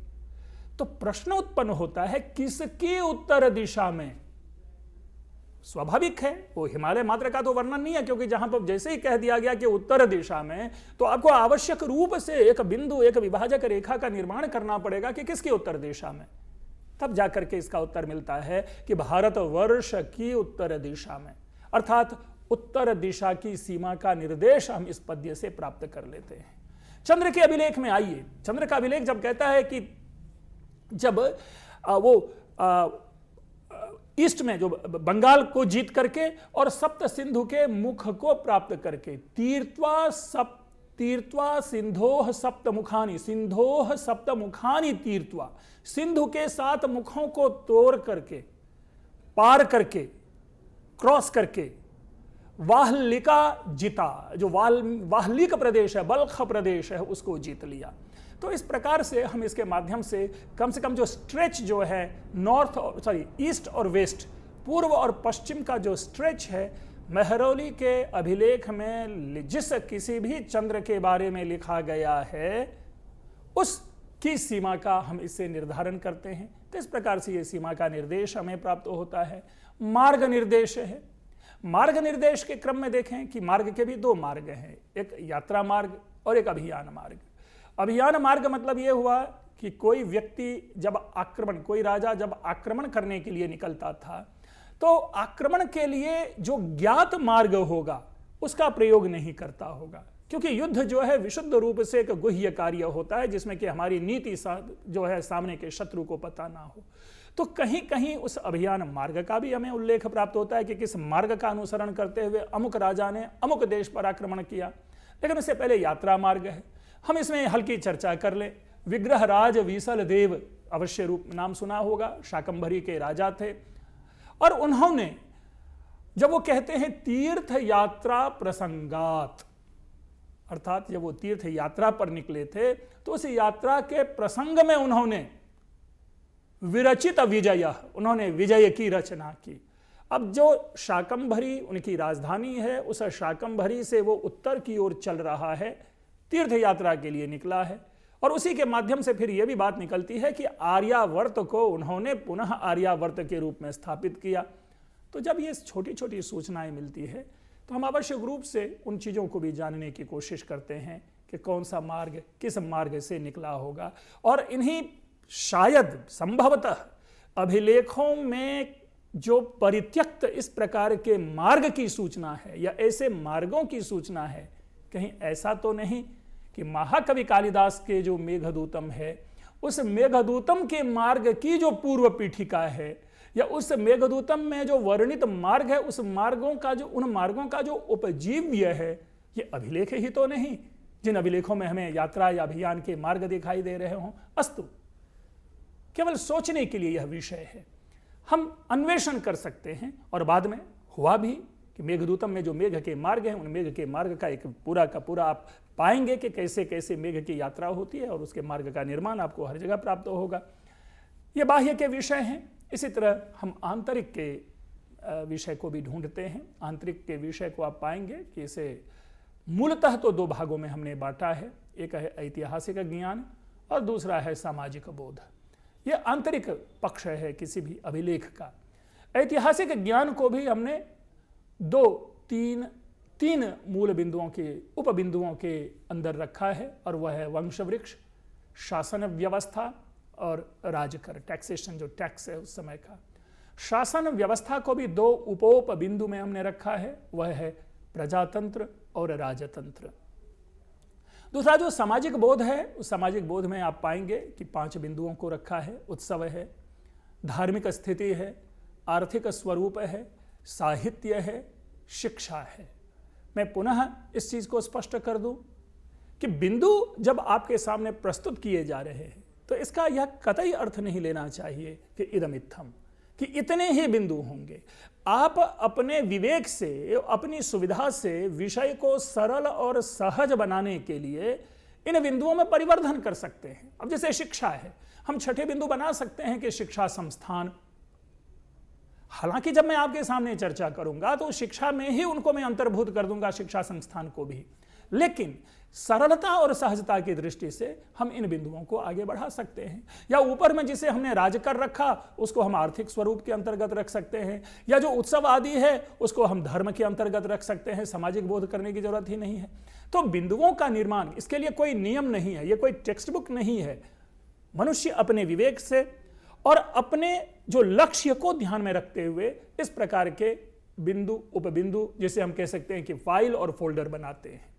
तो प्रश्न उत्पन्न होता है किसकी उत्तर दिशा में। स्वाभाविक है, वो हिमालय मात्र का तो वर्णन नहीं है, क्योंकि जहां पर जैसे ही कह दिया गया कि उत्तर दिशा में, तो आपको आवश्यक रूप से एक बिंदु, एक विभाजक रेखा का निर्माण करना पड़ेगा कि किसकी उत्तर दिशा में। तब जाकर के इसका उत्तर मिलता है कि भारतवर्ष की उत्तर दिशा में, अर्थात उत्तर दिशा की सीमा का निर्देश हम इस पद्य से प्राप्त कर लेते हैं। चंद्र के अभिलेख में आइए, चंद्र का अभिलेख जब कहता है कि जब वो ईस्ट में जो बंगाल को जीत करके और सप्त सिंधु के मुख को प्राप्त करके, तीर्थवा सिंधोह सप्तमुखानी, सिंधोह सप्तमुखानी तीर्थवा, सिंधु के 7 मुखों को तोड़ करके, पार करके, क्रॉस करके वाहलिका जीता, जो वाहलिक प्रदेश है, बल्ख प्रदेश है, उसको जीत लिया। तो इस प्रकार से हम इसके माध्यम से कम जो स्ट्रेच जो है ईस्ट और वेस्ट, पूर्व और पश्चिम का जो स्ट्रेच है, मेहरौली के अभिलेख में जिस किसी भी चंद्र के बारे में लिखा गया है उसकी सीमा का हम इससे निर्धारण करते हैं। तो इस प्रकार से ये सीमा का निर्देश हमें प्राप्त होता है। मार्ग निर्देश है। मार्ग निर्देश के क्रम में देखें कि मार्ग के भी 2 मार्ग हैं, एक यात्रा मार्ग और एक अभियान मार्ग। अभियान मार्ग मतलब यह हुआ कि कोई व्यक्ति जब कोई राजा जब आक्रमण करने के लिए निकलता था, तो आक्रमण के लिए जो ज्ञात मार्ग होगा उसका प्रयोग नहीं करता होगा, क्योंकि युद्ध जो है विशुद्ध रूप से एक गुह्य कार्य होता है, जिसमें कि हमारी नीति जो है सामने के शत्रु को पता ना हो। तो कहीं कहीं उस अभियान मार्ग का भी हमें उल्लेख प्राप्त होता है कि किस मार्ग का अनुसरण करते हुए अमुक राजा ने अमुक देश पर आक्रमण किया। लेकिन इससे पहले यात्रा मार्ग है, हम इसमें हल्की चर्चा कर लें। विग्रहराज वीसल देव, अवश्य रूप नाम सुना होगा, शाकंभरी के राजा थे, और उन्होंने जब वो कहते हैं तीर्थ यात्रा प्रसंगात, अर्थात जब वो तीर्थ यात्रा पर निकले थे तो उस यात्रा के प्रसंग में उन्होंने विरचित विजय, उन्होंने विजय की रचना की। अब जो शाकंभरी उनकी राजधानी है, उस शाकंभरी से वो उत्तर की ओर चल रहा है, तीर्थ यात्रा के लिए निकला है, और उसी के माध्यम से फिर यह भी बात निकलती है कि आर्यावर्त को उन्होंने पुनः आर्यावर्त के रूप में स्थापित किया। तो जब ये छोटी छोटी सूचनाएं मिलती है तो हम आवश्यक रूप से उन चीज़ों को भी जानने की कोशिश करते हैं कि कौन सा मार्ग किस मार्ग से निकला होगा। और इन्हीं शायद संभवतः अभिलेखों में जो परित्यक्त इस प्रकार के मार्ग की सूचना है या ऐसे मार्गों की सूचना है, कहीं ऐसा तो नहीं कि महाकवि कालिदास के जो मेघदूतम है उस मेघदूतम के मार्ग की जो पूर्व पीठिका है या उस मेघदूतम में जो वर्णित मार्ग है उस मार्गों का जो उन मार्गों का जो उपजीव्य है, ये अभिलेख ही तो नहीं जिन अभिलेखों में हमें यात्रा या अभियान के मार्ग दिखाई दे रहे हों। अस्तु, केवल सोचने के लिए यह विषय है, हम अन्वेषण कर सकते हैं। और बाद में हुआ भी कि मेघदूतम में जो मेघ के मार्ग हैं, उन मेघ के मार्ग का एक पूरा का पूरा आप पाएंगे कि कैसे कैसे मेघ की यात्रा होती है और उसके मार्ग का निर्माण आपको हर जगह प्राप्त होगा। ये बाह्य के विषय हैं। इसी तरह हम आंतरिक के विषय को भी ढूंढते हैं। आंतरिक के विषय को आप पाएंगे कि इसे मूलतः तो 2 भागों में हमने बांटा है, एक है ऐतिहासिक ज्ञान और दूसरा है सामाजिक बोध। यह आंतरिक पक्ष है किसी भी अभिलेख का। ऐतिहासिक ज्ञान को भी हमने 3 मूल बिंदुओं के उपबिंदुओं के अंदर रखा है, और वह है वंश वृक्ष, शासन व्यवस्था और राजकर, टैक्सेशन, जो टैक्स है उस समय का। शासन व्यवस्था को भी 2 उपोप बिंदु में हमने रखा है, वह है प्रजातंत्र और राजतंत्र। दूसरा जो सामाजिक बोध है, उस सामाजिक बोध में आप पाएंगे कि 5 बिंदुओं को रखा है। उत्सव है, धार्मिक स्थिति है, आर्थिक स्वरूप है, साहित्य है, शिक्षा है। मैं पुनः इस चीज को स्पष्ट कर दूं कि बिंदु जब आपके सामने प्रस्तुत किए जा रहे हैं तो इसका यह कतई अर्थ नहीं लेना चाहिए कि इदम इत्थम, कि इतने ही बिंदु होंगे। आप अपने विवेक से, अपनी सुविधा से विषय को सरल और सहज बनाने के लिए इन बिंदुओं में परिवर्धन कर सकते हैं। अब जैसे शिक्षा है, हम छठे बिंदु बना सकते हैं कि शिक्षा संस्थान। हालांकि जब मैं आपके सामने चर्चा करूंगा तो शिक्षा में ही उनको मैं अंतर्भूत कर दूंगा, शिक्षा संस्थान को भी, लेकिन सरलता और सहजता की दृष्टि से हम इन बिंदुओं को आगे बढ़ा सकते हैं। या ऊपर में जिसे हमने राज कर रखा उसको हम आर्थिक स्वरूप के अंतर्गत रख सकते हैं, या जो उत्सव आदि है उसको हम धर्म के अंतर्गत रख सकते हैं, सामाजिक बोध करने की जरूरत ही नहीं है। तो बिंदुओं का निर्माण, इसके लिए कोई नियम नहीं है, ये कोई टेक्स्ट बुक नहीं है। मनुष्य अपने विवेक से और अपने जो लक्ष्य को ध्यान में रखते हुए इस प्रकार के बिंदु उपबिंदु, जिसे हम कह सकते हैं कि फाइल और फोल्डर बनाते हैं।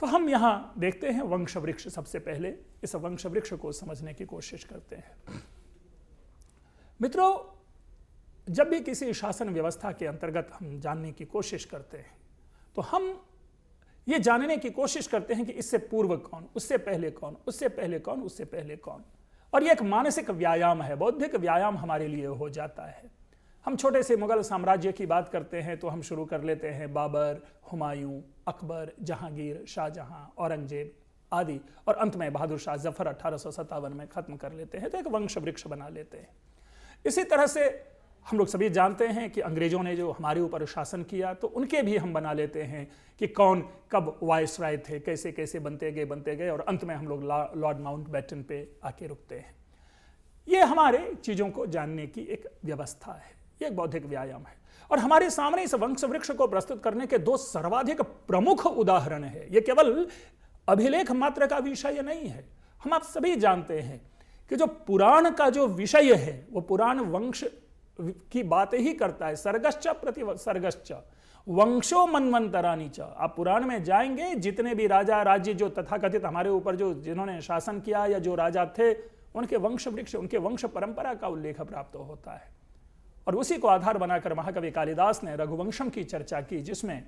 तो हम यहां देखते हैं वंश वृक्ष। सबसे पहले इस वंश वृक्ष को समझने की कोशिश करते हैं। मित्रों, जब भी किसी शासन व्यवस्था के अंतर्गत हम जानने की कोशिश करते हैं तो हम ये जानने की कोशिश करते हैं कि इससे पूर्व कौन, उससे पहले कौन, उससे पहले कौन, उससे पहले कौन। और ये एक मानसिक व्यायाम है, बौद्धिक व्यायाम हमारे लिए हो जाता है। हम छोटे से मुगल साम्राज्य की बात करते हैं तो हम शुरू कर लेते हैं बाबर, हुमायूं, अकबर, जहांगीर, शाहजहां, औरंगजेब आदि, और अंत में बहादुर शाह जफर 1857 में खत्म कर लेते हैं। तो एक वंश वृक्ष बना लेते हैं। इसी तरह से हम लोग सभी जानते हैं कि अंग्रेजों ने जो हमारे ऊपर शासन किया तो उनके भी हम बना लेते हैं कि कौन कब वायसराय थे, कैसे कैसे बनते गए और अंत में हम लोग लॉर्ड माउंटबेटन पे आके रुकते हैं। ये हमारे चीजों को जानने की एक व्यवस्था है, ये एक बौद्धिक व्यायाम है। और हमारे सामने इस वंश वृक्ष को प्रस्तुत करने के दो सर्वाधिक प्रमुख उदाहरण है। ये केवल अभिलेख मात्र का विषय नहीं है। हम आप सभी जानते हैं कि जो पुराण का जो विषय है वो पुराण वंश की बात ही करता है। सर्गश्च प्रति सर्गश्च वंशो मनवंतरानी च। आप पुराण में जाएंगे, जितने भी राजा राज्य जो तथाकथित हमारे ऊपर जो जिन्होंने शासन किया या जो राजा थे, उनके वंश वृक्ष, उनके वंश परंपरा का उल्लेख प्राप्त होता है। और उसी को आधार बनाकर महाकवि कालिदास ने रघुवंशम की चर्चा की, जिसमें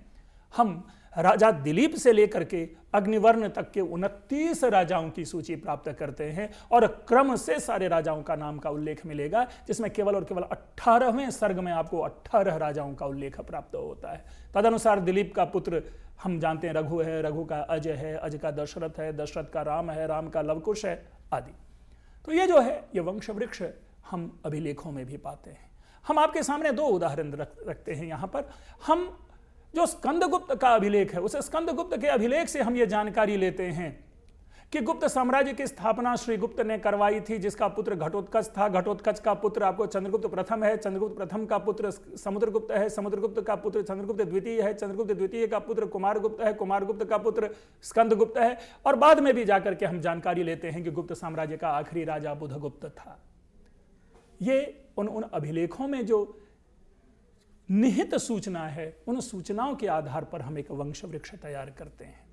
हम राजा दिलीप से लेकर के अग्निवर्ण तक के 29 राजाओं की सूची प्राप्त करते हैं और क्रम से सारे राजाओं का नाम का उल्लेख मिलेगा, जिसमें केवल और केवल 18वें सर्ग में आपको 18 राजाओं का उल्लेख प्राप्त होता है। तदनुसार दिलीप का पुत्र हम जानते हैं रघु है, रघु का अज है, अज का दशरथ है, दशरथ का राम है, राम का लवकुश है आदि। तो ये जो है ये वंश वृक्ष हम अभिलेखों में भी पाते हैं। हम आपके सामने दो उदाहरण रखते हैं यहाँ पर। हम जो स्कंदगुप्त का अभिलेख है, उस स्कंदगुप्त के अभिलेख से हम ये जानकारी लेते हैं कि गुप्त साम्राज्य की स्थापना श्री गुप्त ने करवाई थी, जिसका पुत्र घटोत्कच था। घटोत्कच का पुत्र आपको चंद्रगुप्त प्रथम है, चंद्रगुप्त प्रथम का पुत्र समुद्रगुप्त है, समुद्रगुप्त का पुत्र चंद्रगुप्त द्वितीय है, चंद्रगुप्त द्वितीय का पुत्र कुमारगुप्त है, कुमारगुप्त का पुत्र स्कंदगुप्त है। और बाद में भी जाकर के हम जानकारी लेते हैं कि गुप्त साम्राज्य का आखिरी राजा बुधगुप्त था। ये उन अभिलेखों में जो निहित सूचना है, उन सूचनाओं के आधार पर हम एक वंश वृक्ष तैयार करते हैं।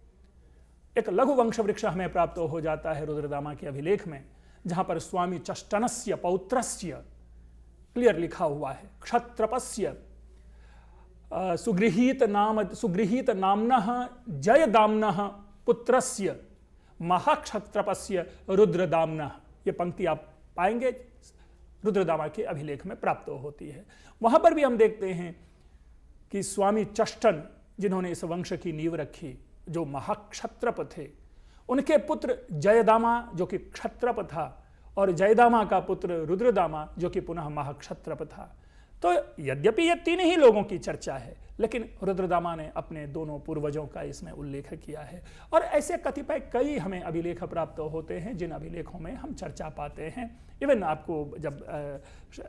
एक लघु वंश वृक्ष हमें प्राप्त हो जाता है रुद्रदामा के अभिलेख में, जहां पर स्वामी चष्टनस्य पौत्रस्य क्लियर लिखा हुआ है। क्षत्रपस्य सुगृहीत नाम्नः जयदाम्नः पुत्रस्य महाक्षत्रपस्य रुद्रदाम्नः। ये पंक्ति आप पाएंगे रुद्रदामा के अभिलेख में प्राप्त होती है। वहां पर भी हम देखते हैं कि स्वामी चष्टन, जिन्होंने इस वंश की नींव रखी, जो महाक्षत्रप थे, उनके पुत्र जयदामा जो कि क्षत्रप था, और जयदामा का पुत्र रुद्रदामा जो कि पुनः महाक्षत्रप था। तो यद्यपि ये तीन ही लोगों की चर्चा है, लेकिन रुद्रदामा ने अपने दोनों पूर्वजों का इसमें उल्लेख किया है। और ऐसे कतिपय कई हमें अभिलेख प्राप्त होते हैं, जिन अभिलेखों में हम चर्चा पाते हैं। इवन आपको जब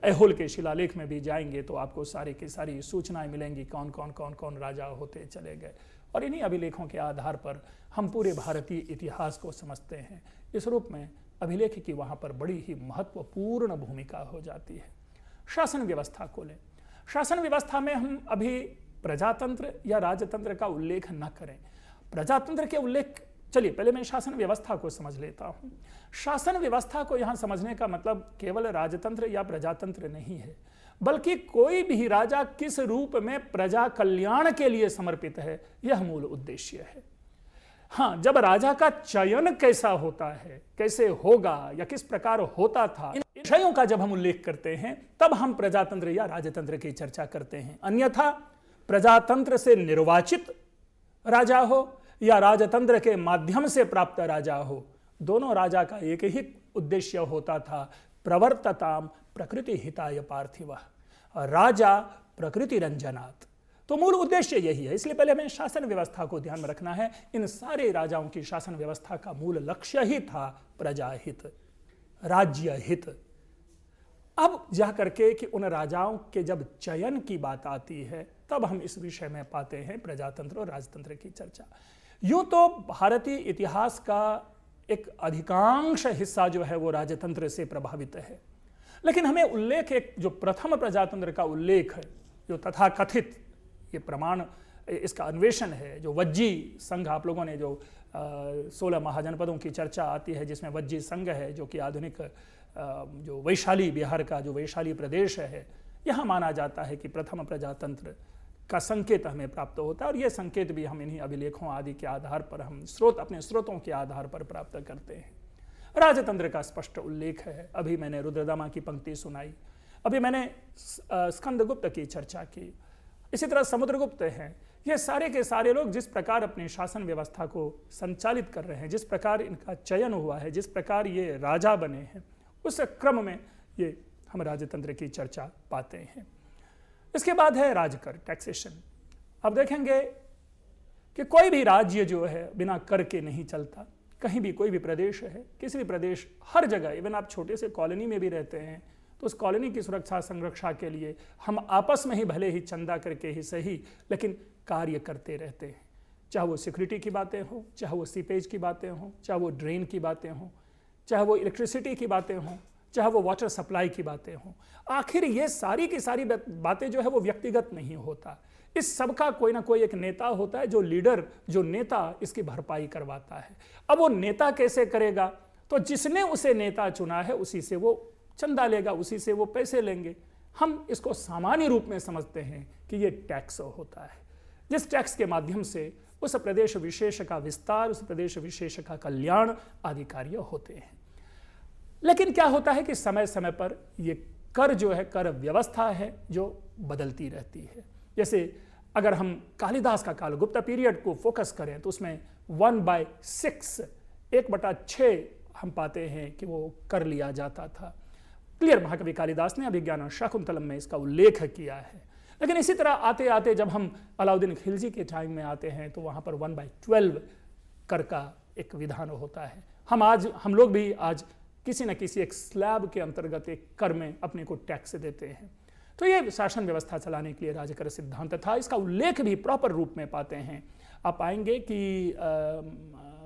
ऐहोल के शिलालेख में भी जाएंगे तो आपको सारी की सारी सूचनाएं मिलेंगी, कौन कौन राजा होते चले गए। और इन्हीं अभिलेखों के आधार पर हम पूरे भारतीय इतिहास को समझते हैं। इस रूप में अभिलेख की वहाँ पर बड़ी ही महत्वपूर्ण भूमिका हो जाती है। शासन व्यवस्था को लें, शासन व्यवस्था में हम अभी प्रजातंत्र या राजतंत्र का उल्लेख न करें। प्रजातंत्र के उल्लेख, चलिए पहले मैं शासन व्यवस्था को समझ लेता हूं। शासन व्यवस्था को यहां समझने का मतलब केवल राजतंत्र या प्रजातंत्र नहीं है, बल्कि कोई भी राजा किस रूप में प्रजा कल्याण के लिए समर्पित है, यह मूल उद्देश्य है। हाँ, जब राजा का चयन कैसा होता है, कैसे होगा या किस प्रकार होता था, इन विषयों का जब हम उल्लेख करते हैं तब हम प्रजातंत्र या राजतंत्र की चर्चा करते हैं। अन्यथा प्रजातंत्र से निर्वाचित राजा हो या राजतंत्र के माध्यम से प्राप्त राजा हो, दोनों राजा का एक ही उद्देश्य होता था, प्रवर्तताम प्रकृति हिताय पार्थिव, राजा प्रकृति रंजनात्। तो मूल उद्देश्य यही है। इसलिए पहले हमें शासन व्यवस्था को ध्यान में रखना है। इन सारे राजाओं की शासन व्यवस्था का मूल लक्ष्य ही था प्रजाहित, राज्य हित। अब जा करके कि उन राजाओं के जब चयन की बात आती है, तब हम इस विषय में पाते हैं प्रजातंत्र और राजतंत्र की चर्चा। यूं तो भारतीय इतिहास का एक अधिकांश हिस्सा जो है वो राजतंत्र से प्रभावित है, लेकिन हमें उल्लेख, एक जो प्रथम प्रजातंत्र का उल्लेख है, जो तथाकथित, ये प्रमाण, इसका अन्वेषण है, जो वज्जी संघ, आप लोगों ने जो 16 महाजनपदों की चर्चा आती है जिसमें वज्जी संघ है, जो कि आधुनिक जो वैशाली, बिहार का जो वैशाली प्रदेश है, यहाँ माना जाता है कि प्रथम प्रजातंत्र का संकेत हमें प्राप्त होता है। और ये संकेत भी हम इन्हीं अभिलेखों आदि के आधार पर, हम अपने स्रोतों के आधार पर प्राप्त करते हैं। राजतंत्र का स्पष्ट उल्लेख है। अभी मैंने रुद्रदामा की पंक्ति सुनाई, अभी मैंने स्कंदगुप्त की चर्चा की, इसी तरह समुद्रगुप्त हैं। ये सारे के सारे लोग जिस प्रकार अपनी शासन व्यवस्था को संचालित कर रहे हैं, जिस प्रकार इनका चयन हुआ है, जिस प्रकार ये राजा बने हैं, उस क्रम में ये हम राजतंत्र की चर्चा पाते हैं। इसके बाद है राजकर, टैक्सेशन। अब देखेंगे कि कोई भी राज्य जो है बिना कर के नहीं चलता। कहीं भी कोई भी प्रदेश है, किसी भी प्रदेश, हर जगह, इवन आप छोटे से कॉलोनी में भी रहते हैं तो उस कॉलोनी की सुरक्षा संरक्षा के लिए हम आपस में ही भले ही चंदा करके ही सही, लेकिन कार्य करते रहते हैं। चाहे वो सिक्योरिटी की बातें हो, चाहे वो सीपेज की बातें हों, चाहे वो ड्रेन की बातें हों, चाहे वो इलेक्ट्रिसिटी की बातें हों, चाहे वो वाटर सप्लाई की बातें हों। आखिर ये सारी की सारी बातें जो है वो व्यक्तिगत नहीं होता। इस सब का कोई ना कोई एक नेता होता है, जो लीडर, जो नेता इसकी भरपाई करवाता है। अब वो नेता कैसे करेगा? तो जिसने उसे नेता चुना है उसी से वो चंदा लेगा, उसी से वो पैसे लेंगे। हम इसको सामान्य रूप में समझते हैं कि ये टैक्स होता है, जिस टैक्स के माध्यम से उस प्रदेश विशेष का विस्तार, उस प्रदेश विशेष का कल्याण आदि कार्य होते हैं। लेकिन क्या होता है कि समय समय पर ये कर जो है, कर व्यवस्था है जो बदलती रहती है। जैसे अगर हम कालिदास का काल, गुप्ता पीरियड को फोकस करें तो उसमें 1/6, 1/6 हम पाते हैं कि वो कर लिया जाता था। क्लियर, महाकवि कालिदास ने अभिज्ञान शाकुंतलम में इसका उल्लेख किया है। लेकिन इसी तरह आते आते जब हम अलाउद्दीन खिलजी के टाइम में आते हैं तो वहाँ पर 1/12 कर का एक विधान होता है। हम लोग भी आज किसी न किसी एक स्लैब के अंतर्गत एक कर में अपने को टैक्स देते हैं। तो ये शासन व्यवस्था चलाने के लिए राजकर सिद्धांत था। इसका उल्लेख भी प्रॉपर रूप में पाते हैं। आप पाएंगे कि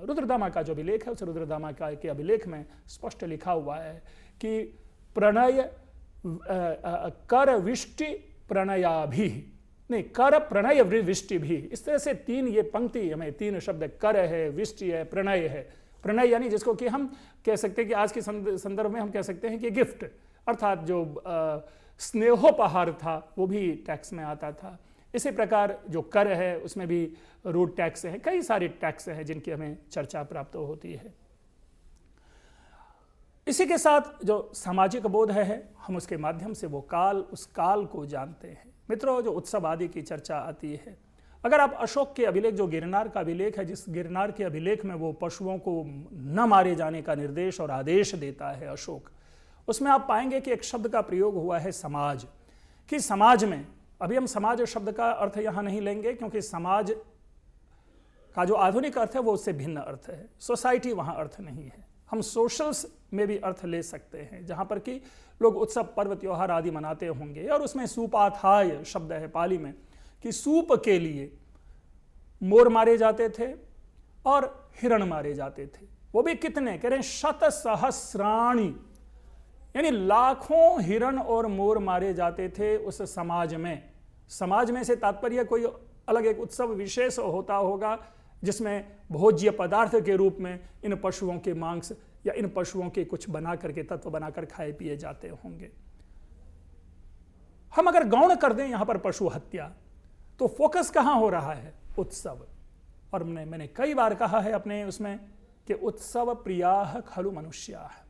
रुद्रदामा का जो अभिलेख है, उस रुद्रदामा का के अभिलेख में स्पष्ट लिखा हुआ है कि प्रणय कर विष्टि प्रणयाभि, नहीं, कर प्रणय विष्टि भी, इस तरह से तीन ये पंक्ति, हमें तीन शब्द, कर है, विष्टि है, प्रणय है। प्रणय यानी जिसको कि हम कह सकते हैं कि आज के संदर्भ में हम कह सकते हैं कि गिफ्ट, अर्थात जो स्नेहोपहार था वो भी टैक्स में आता था। इसी प्रकार जो कर है उसमें भी रोड टैक्स है, कई सारे टैक्स हैं जिनकी हमें चर्चा प्राप्त होती है। इसी के साथ जो सामाजिक बोध है, हम उसके माध्यम से वो काल, उस काल को जानते हैं। मित्रों, जो उत्सव आदि की चर्चा आती है, अगर आप अशोक के अभिलेख, जो गिरनार का अभिलेख है, जिस गिरनार के अभिलेख में वो पशुओं को न मारे जाने का निर्देश और आदेश देता है अशोक, उसमें आप पाएंगे कि एक शब्द का प्रयोग हुआ है समाज, कि समाज में, अभी हम समाज शब्द का अर्थ यहाँ नहीं लेंगे क्योंकि समाज का जो आधुनिक अर्थ है वो उससे भिन्न अर्थ है। सोसाइटी वहाँ अर्थ नहीं है। हम सोशल्स में भी अर्थ ले सकते हैं, जहाँ पर कि लोग उत्सव, पर्व, त्योहार आदि मनाते होंगे। और उसमें सूपाथाय शब्द है पाली में, कि सूप के लिए मोर मारे जाते थे और हिरण मारे जाते थे। वो भी कितने, कह रहे हैं शत सहस्राणी, यानी लाखों हिरण और मोर मारे जाते थे उस समाज में। समाज में से तात्पर्य कोई अलग एक उत्सव विशेष होता होगा जिसमें भोज्य पदार्थ के रूप में इन पशुओं के मांस या इन पशुओं के कुछ बना करके, तत्व बनाकर खाए पिए जाते होंगे। हम अगर गौण कर दें यहां पर पशु हत्या, तो फोकस कहां हो रहा है? उत्सव। और मैंने कई बार कहा है अपने उसमें कि उत्सव प्रियाः खलु मनुष्याः,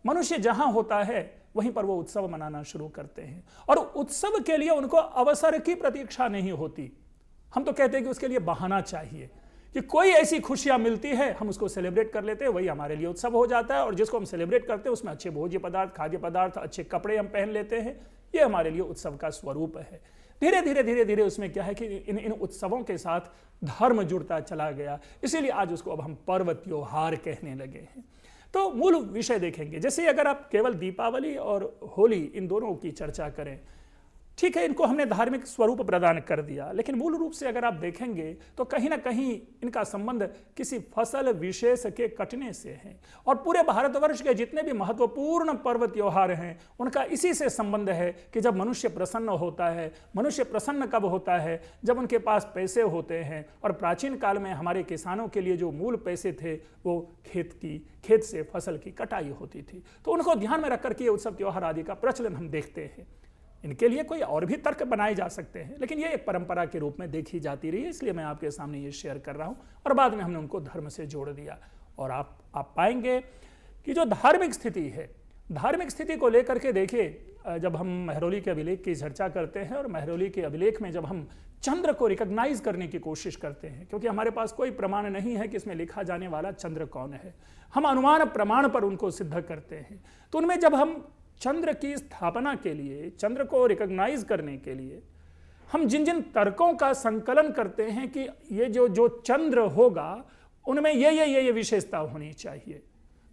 मनुष्य जहां होता है वहीं पर वो उत्सव मनाना शुरू करते हैं। और उत्सव के लिए उनको अवसर की प्रतीक्षा नहीं होती। हम तो कहते हैं कि उसके लिए बहाना चाहिए कि कोई ऐसी खुशियां मिलती है हम उसको सेलिब्रेट कर लेते हैं, वही हमारे लिए उत्सव हो जाता है। और जिसको हम सेलिब्रेट करते हैं उसमें अच्छे भोज्य पदार्थ, खाद्य पदार्थ, अच्छे कपड़े हम पहन लेते हैं, ये हमारे लिए उत्सव का स्वरूप है। धीरे धीरे धीरे धीरे उसमें क्या है कि इन उत्सवों के साथ धर्म जुड़ता चला गया, इसीलिए आज उसको अब हम पर्व त्योहार कहने लगे हैं। तो मूल विषय देखेंगे, जैसे अगर आप केवल दीपावली और होली इन दोनों की चर्चा करें, ठीक है, इनको हमने धार्मिक स्वरूप प्रदान कर दिया, लेकिन मूल रूप से अगर आप देखेंगे तो कहीं ना कहीं इनका संबंध किसी फसल विशेष के कटने से है। और पूरे भारतवर्ष के जितने भी महत्वपूर्ण पर्व त्योहार हैं उनका इसी से संबंध है कि जब मनुष्य प्रसन्न होता है। मनुष्य प्रसन्न कब होता है? जब उनके पास पैसे होते हैं। और प्राचीन काल में हमारे किसानों के लिए जो मूल पैसे थे वो खेत से फसल की कटाई होती थी, तो उनको ध्यान में रख करके ये उत्सव त्योहार आदि का प्रचलन हम देखते हैं। इनके लिए कोई और भी तर्क बनाए जा सकते हैं, लेकिन ये एक परंपरा के रूप में देखी जाती रही है, इसलिए मैं आपके सामने ये शेयर कर रहा हूं। और बाद में हमने उनको धर्म से जोड़ दिया। और आप पाएंगे कि जो धार्मिक स्थिति है, धार्मिक स्थिति को लेकर के देखिए, जब हम महरौली के अभिलेख की चर्चा करते हैं और महरौली के अभिलेख में जब हम चंद्र को रिकॉग्नाइज करने की कोशिश करते हैं, क्योंकि हमारे पास कोई प्रमाण नहीं है कि इसमें लिखा जाने वाला चंद्र कौन है, हम अनुमान प्रमाण पर उनको सिद्ध करते हैं। तो उनमें जब हम चंद्र की स्थापना के लिए, चंद्र को रिकॉग्नाइज करने के लिए हम जिन जिन तर्कों का संकलन करते हैं कि ये जो चंद्र होगा उनमें ये विशेषता होनी चाहिए,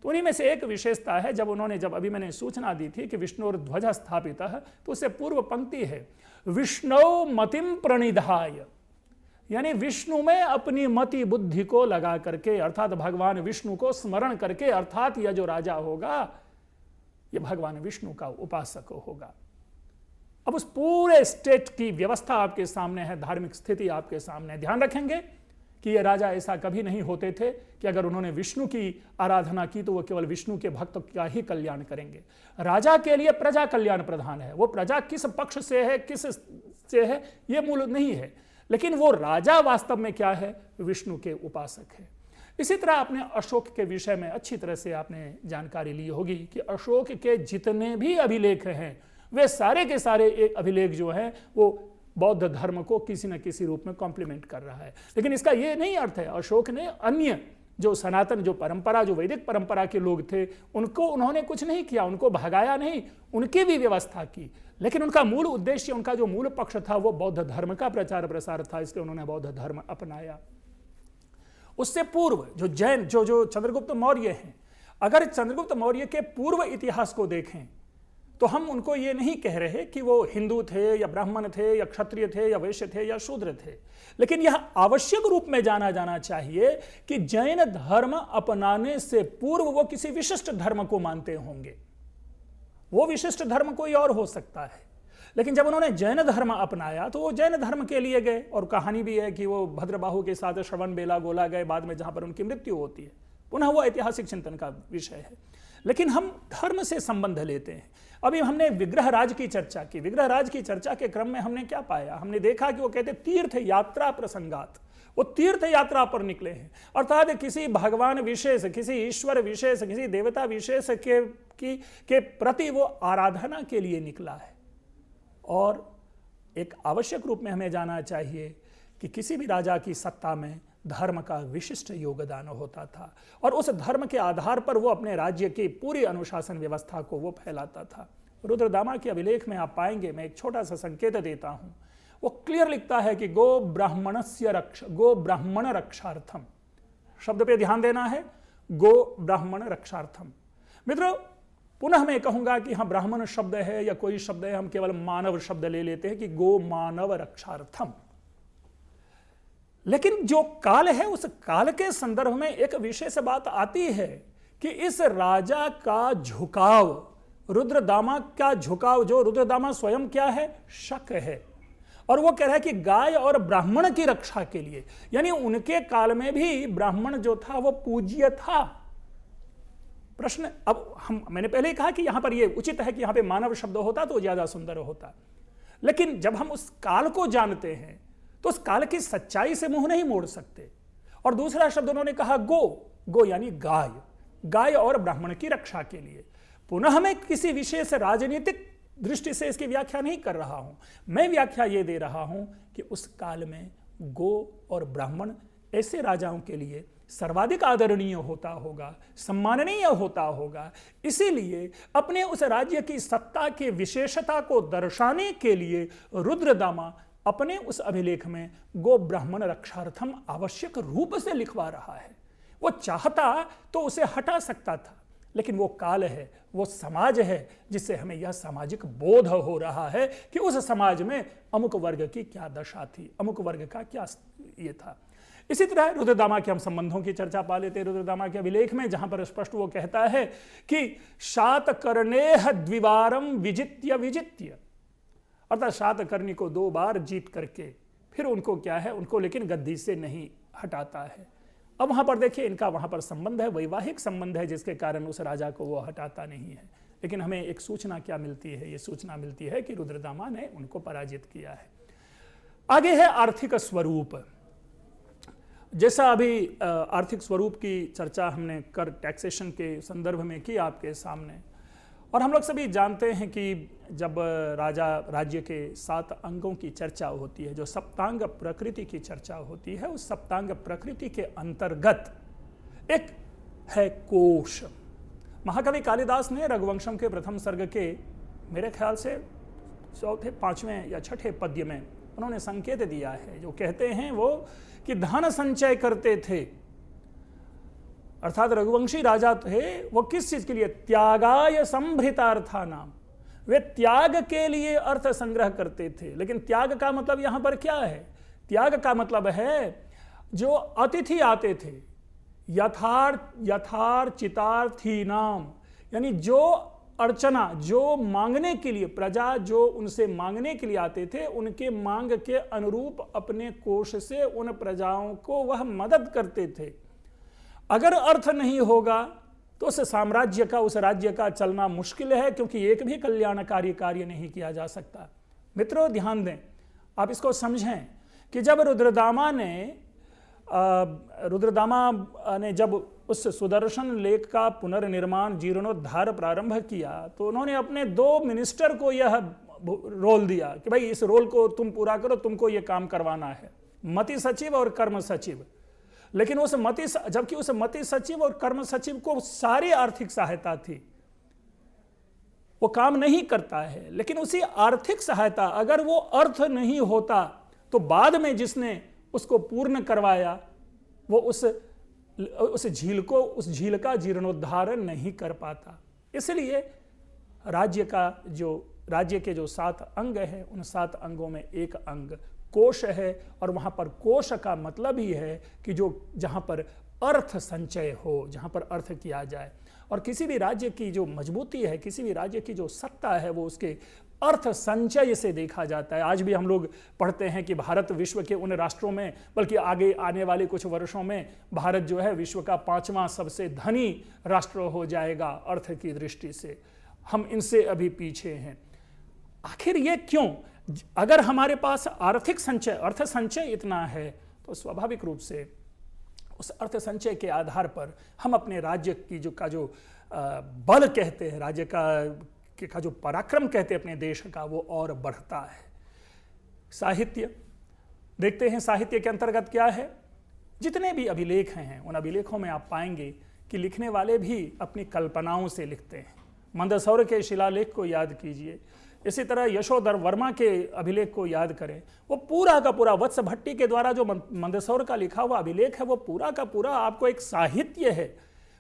तो उन्हीं में से एक विशेषता है, जब अभी मैंने सूचना दी थी कि विष्णु ध्वज स्थापित है, तो उससे पूर्व पंक्ति है विष्णु मतिम प्रणिधाय, यानी विष्णु में अपनी मति बुद्धि को लगा करके, अर्थात भगवान विष्णु को स्मरण करके, अर्थात यह जो राजा होगा ये भगवान विष्णु का उपासक होगा। अब उस पूरे स्टेट की व्यवस्था आपके सामने है, धार्मिक स्थिति आपके सामने। ध्यान रखेंगे कि ये राजा ऐसा कभी नहीं होते थे कि अगर उन्होंने विष्णु की आराधना की तो वो केवल विष्णु के भक्त का ही कल्याण करेंगे। राजा के लिए प्रजा कल्याण प्रधान है, वो प्रजा किस पक्ष से है, किस से है, ये मूल नहीं है, लेकिन वो राजा वास्तव में क्या है? विष्णु के उपासक है। इसी तरह आपने अशोक के विषय में अच्छी तरह से आपने जानकारी ली होगी कि अशोक के जितने भी अभिलेख हैं वे सारे के सारे एक अभिलेख जो है वो बौद्ध धर्म को किसी न किसी रूप में कॉम्प्लीमेंट कर रहा है। लेकिन इसका ये नहीं अर्थ है अशोक ने अन्य जो सनातन, जो परंपरा, जो वैदिक परंपरा के लोग थे उनको उन्होंने कुछ नहीं किया, उनको भगाया नहीं, उनकी भी व्यवस्था की, लेकिन उनका मूल उद्देश्य, उनका जो मूल पक्ष था वो बौद्ध धर्म का प्रचार प्रसार था, इसलिए उन्होंने बौद्ध धर्म अपनाया। उससे पूर्व जो जैन जो चंद्रगुप्त मौर्य हैं, अगर चंद्रगुप्त मौर्य के पूर्व इतिहास को देखें तो हम उनको ये नहीं कह रहे कि वो हिंदू थे या ब्राह्मण थे या क्षत्रिय थे या वैश्य थे या शूद्र थे, लेकिन यह आवश्यक रूप में जाना जाना चाहिए कि जैन धर्म अपनाने से पूर्व वो किसी विशिष्ट धर्म को मानते होंगे। वो विशिष्ट धर्म कोई और हो सकता है, लेकिन जब उन्होंने जैन धर्म अपनाया तो वो जैन धर्म के लिए गए। और कहानी भी है कि वो भद्रबाहु के साथ श्रवण बेला गोला गए, बाद में जहां पर उनकी मृत्यु होती है, पुनः वो ऐतिहासिक चिंतन का विषय है। लेकिन हम धर्म से संबंध लेते हैं। अभी हमने विग्रह राज की चर्चा की। विग्रह राज की चर्चा के क्रम में हमने क्या पाया? हमने देखा कि वो कहते तीर्थ यात्रा प्रसंगात, वो तीर्थ यात्रा पर निकले हैं, अर्थात किसी भगवान विशेष, किसी ईश्वर विशेष, किसी देवता विशेष के प्रति वो आराधना के लिए निकला है। और एक आवश्यक रूप में हमें जानना चाहिए कि किसी भी राजा की सत्ता में धर्म का विशिष्ट योगदान होता था और उस धर्म के आधार पर वो अपने राज्य की पूरी अनुशासन व्यवस्था को वो फैलाता था। रुद्रदामा के अभिलेख में आप पाएंगे, मैं एक छोटा सा संकेत देता हूं, वो क्लियर लिखता है कि गो ब्राह्मण रक्षार्थम, शब्द पे ध्यान देना है, गो ब्राह्मण रक्षार्थम। मित्रों, पुनः मैं कहूंगा कि हाँ ब्राह्मण शब्द है या कोई शब्द है, हम केवल मानव शब्द ले लेते हैं कि गो मानव रक्षार्थम, लेकिन जो काल है उस काल के संदर्भ में एक विशेष बात आती है कि इस राजा का झुकाव, रुद्रदामा का झुकाव, जो रुद्रदामा स्वयं क्या है? शक है। और वो कह रहा है कि गाय और ब्राह्मण की रक्षा के लिए, यानी उनके काल में भी ब्राह्मण जो था वो पूज्य था। प्रश्न अब मैंने पहले ही कहा कि यहां पर ये उचित है कि यहां पे मानव शब्द होता तो ज्यादा सुंदर होता, लेकिन जब हम उस काल को जानते हैं तो उस काल की सच्चाई से मुंह नहीं मोड़ सकते। और दूसरा शब्द उन्होंने कहा गो यानी गाय और ब्राह्मण की रक्षा के लिए। पुनः मैं किसी विशेष राजनीतिक दृष्टि से इसकी व्याख्या नहीं कर रहा हूं, मैं व्याख्या यह दे रहा हूं कि उस काल में गो और ब्राह्मण ऐसे राजाओं के लिए सर्वाधिक आदरणीय होता होगा, सम्माननीय होता होगा। इसीलिए अपने उस राज्य की सत्ता के विशेषता को दर्शाने के लिए रुद्रदामा अपने उस अभिलेख में गो ब्राह्मण रक्षार्थम आवश्यक रूप से लिखवा रहा है। वो चाहता तो उसे हटा सकता था, लेकिन वो काल है, वो समाज है, जिससे हमें यह सामाजिक बोध हो रहा है कि उस समाज में अमुक वर्ग की क्या दशा थी, अमुक वर्ग का क्या ये था। इसी तरह रुद्रदामा के हम संबंधों की चर्चा पा लेते हैं रुद्रदामा के अभिलेख में, जहां पर स्पष्ट वो कहता है कि शातकर्णेह द्विवारम विजित्य विजित्य, अर्थात शातकर्णी को 2 बार जीत करके फिर उनको क्या है, उनको लेकिन गद्दी से नहीं हटाता है। अब वहां पर देखिए इनका वहां पर संबंध है, वैवाहिक संबंध है, जिसके कारण उस राजा को वो हटाता नहीं है। लेकिन हमें एक सूचना क्या मिलती है, ये सूचना मिलती है कि रुद्रदामा ने उनको पराजित किया है। आगे है आर्थिक स्वरूप। जैसा अभी आर्थिक स्वरूप की चर्चा हमने कर टैक्सेशन के संदर्भ में की आपके सामने, और हम लोग सभी जानते हैं कि जब राज्य के 7 अंगों की चर्चा होती है, जो सप्तांग प्रकृति की चर्चा होती है, उस सप्तांग प्रकृति के अंतर्गत एक है कोश। महाकवि कालिदास ने रघुवंशम के प्रथम सर्ग के मेरे ख्याल से 4, 5वें या 6ठे पद्य में उन्होंने संकेत दिया है, जो कहते हैं वो कि धन संचय करते थे। अर्थात रघुवंशी राजा थे वो किस चीज के लिए, त्यागाय संभृतार्था नाम, वे त्याग के लिए अर्थ संग्रह करते थे। लेकिन त्याग का मतलब यहां पर क्या है? त्याग का मतलब है जो अतिथि आते थे, यथार्चितार्थी नाम, यानी जो अर्चना, जो मांगने के लिए, प्रजा जो उनसे मांगने के लिए आते थे, उनके मांग के अनुरूप अपने कोष से उन प्रजाओं को वह मदद करते थे। अगर अर्थ नहीं होगा तो उस साम्राज्य का, उस राज्य का चलना मुश्किल है, क्योंकि एक भी कल्याणकारी कार्य नहीं किया जा सकता। मित्रों ध्यान दें, आप इसको समझें कि जब रुद्रदामा ने जब उस सुदर्शन लेक का पुनर्निर्माण, जीर्णोद्धार प्रारंभ किया, तो उन्होंने अपने 2 मिनिस्टर को यह रोल दिया कि भाई इस रोल को तुम पूरा करो, तुमको यह काम करवाना है, मति सचिव और कर्म सचिव। लेकिन जबकि उस मति सचिव और कर्म सचिव को सारी आर्थिक सहायता थी, वो काम नहीं करता है। लेकिन उसी आर्थिक सहायता, अगर वो अर्थ नहीं होता तो बाद में जिसने उसको पूर्ण करवाया वो उस झील का जीर्णोद्धार नहीं कर पाता। इसलिए राज्य के जो 7 अंग हैं, उन 7 अंगों में एक अंग कोश है, और वहां पर कोश का मतलब ही है कि जहां पर अर्थ संचय हो, जहां पर अर्थ किया जाए। और किसी भी राज्य की जो मजबूती है, किसी भी राज्य की जो सत्ता है, वो उसके अर्थ संचय से देखा जाता है। आज भी हम लोग पढ़ते हैं कि भारत विश्व के उन राष्ट्रों में, बल्कि आगे आने वाले कुछ वर्षों में भारत जो है विश्व का 5वां सबसे धनी राष्ट्र हो जाएगा अर्थ की दृष्टि से। हम इनसे अभी पीछे हैं। आखिर ये क्यों? अगर हमारे पास आर्थिक संचय, अर्थ संचय इतना है, तो स्वाभाविक रूप से उस अर्थ संचय के आधार पर हम अपने राज्य की जो बल कहते हैं, राज्य का जो पराक्रम कहते हैं अपने देश का, वो और बढ़ता है। साहित्य देखते हैं, साहित्य के अंतर्गत क्या है? जितने भी अभिलेख हैं, उन अभिलेखों में आप पाएंगे कि लिखने वाले भी अपनी कल्पनाओं से लिखते हैं। मंदसौर के शिलालेख को याद कीजिए, इसी तरह यशोधर वर्मा के अभिलेख को याद करें। वो पूरा का पूरा वत्स भट्टी के द्वारा जो मंदसौर का लिखा हुआ अभिलेख है, वो पूरा का पूरा आपको एक साहित्य है।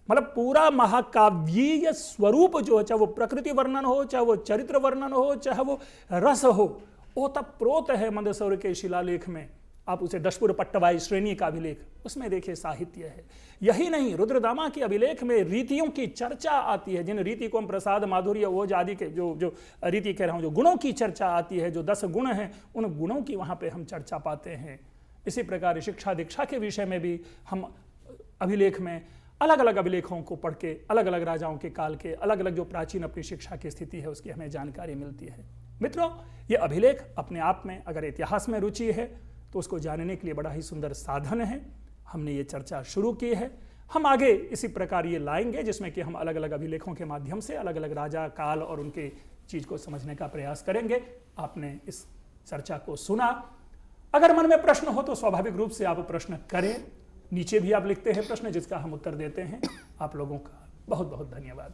मतलब पूरा महाकाव्यीय स्वरूप जो है, चाहे वो प्रकृति वर्णन हो, चाहे वो चरित्र वर्णन हो, चाहे वो रस हो, ओतप्रोत है मंदसौर के शिलालेख में। आप उसे दशपुर पट्टवाई श्रेणी का अभिलेख, उसमें देखिए साहित्य है। यही नहीं, रुद्रदामा के अभिलेख में रीतियों की चर्चा आती है, जिन रीति को हम प्रसाद, माधुर्य, ओज आदि के जो रीति कह रहा हूं, जो गुणों की चर्चा आती है, जो 10 गुण हैं, उन गुणों की वहां पे हम चर्चा पाते हैं। इसी प्रकार शिक्षा दीक्षा के विषय में भी हम अभिलेख में अलग अलग अभिलेखों को पढ़ के, अलग अलग राजाओं के काल के, अलग अलग जो प्राचीन अपनी शिक्षा की स्थिति है, उसकी हमें जानकारी मिलती है। मित्रों, ये अभिलेख अपने आप में, अगर इतिहास में रुचि है तो उसको जानने के लिए बड़ा ही सुंदर साधन है। हमने ये चर्चा शुरू की है, हम आगे इसी प्रकार ये लाएंगे, जिसमें कि हम अलग अलग अभिलेखों के माध्यम से अलग अलग राजा काल और उनके चीज को समझने का प्रयास करेंगे। आपने इस चर्चा को सुना, अगर मन में प्रश्न हो तो स्वाभाविक रूप से आप प्रश्न करें, नीचे भी आप लिखते हैं प्रश्न जिसका हम उत्तर देते हैं। आप लोगों का बहुत बहुत धन्यवाद।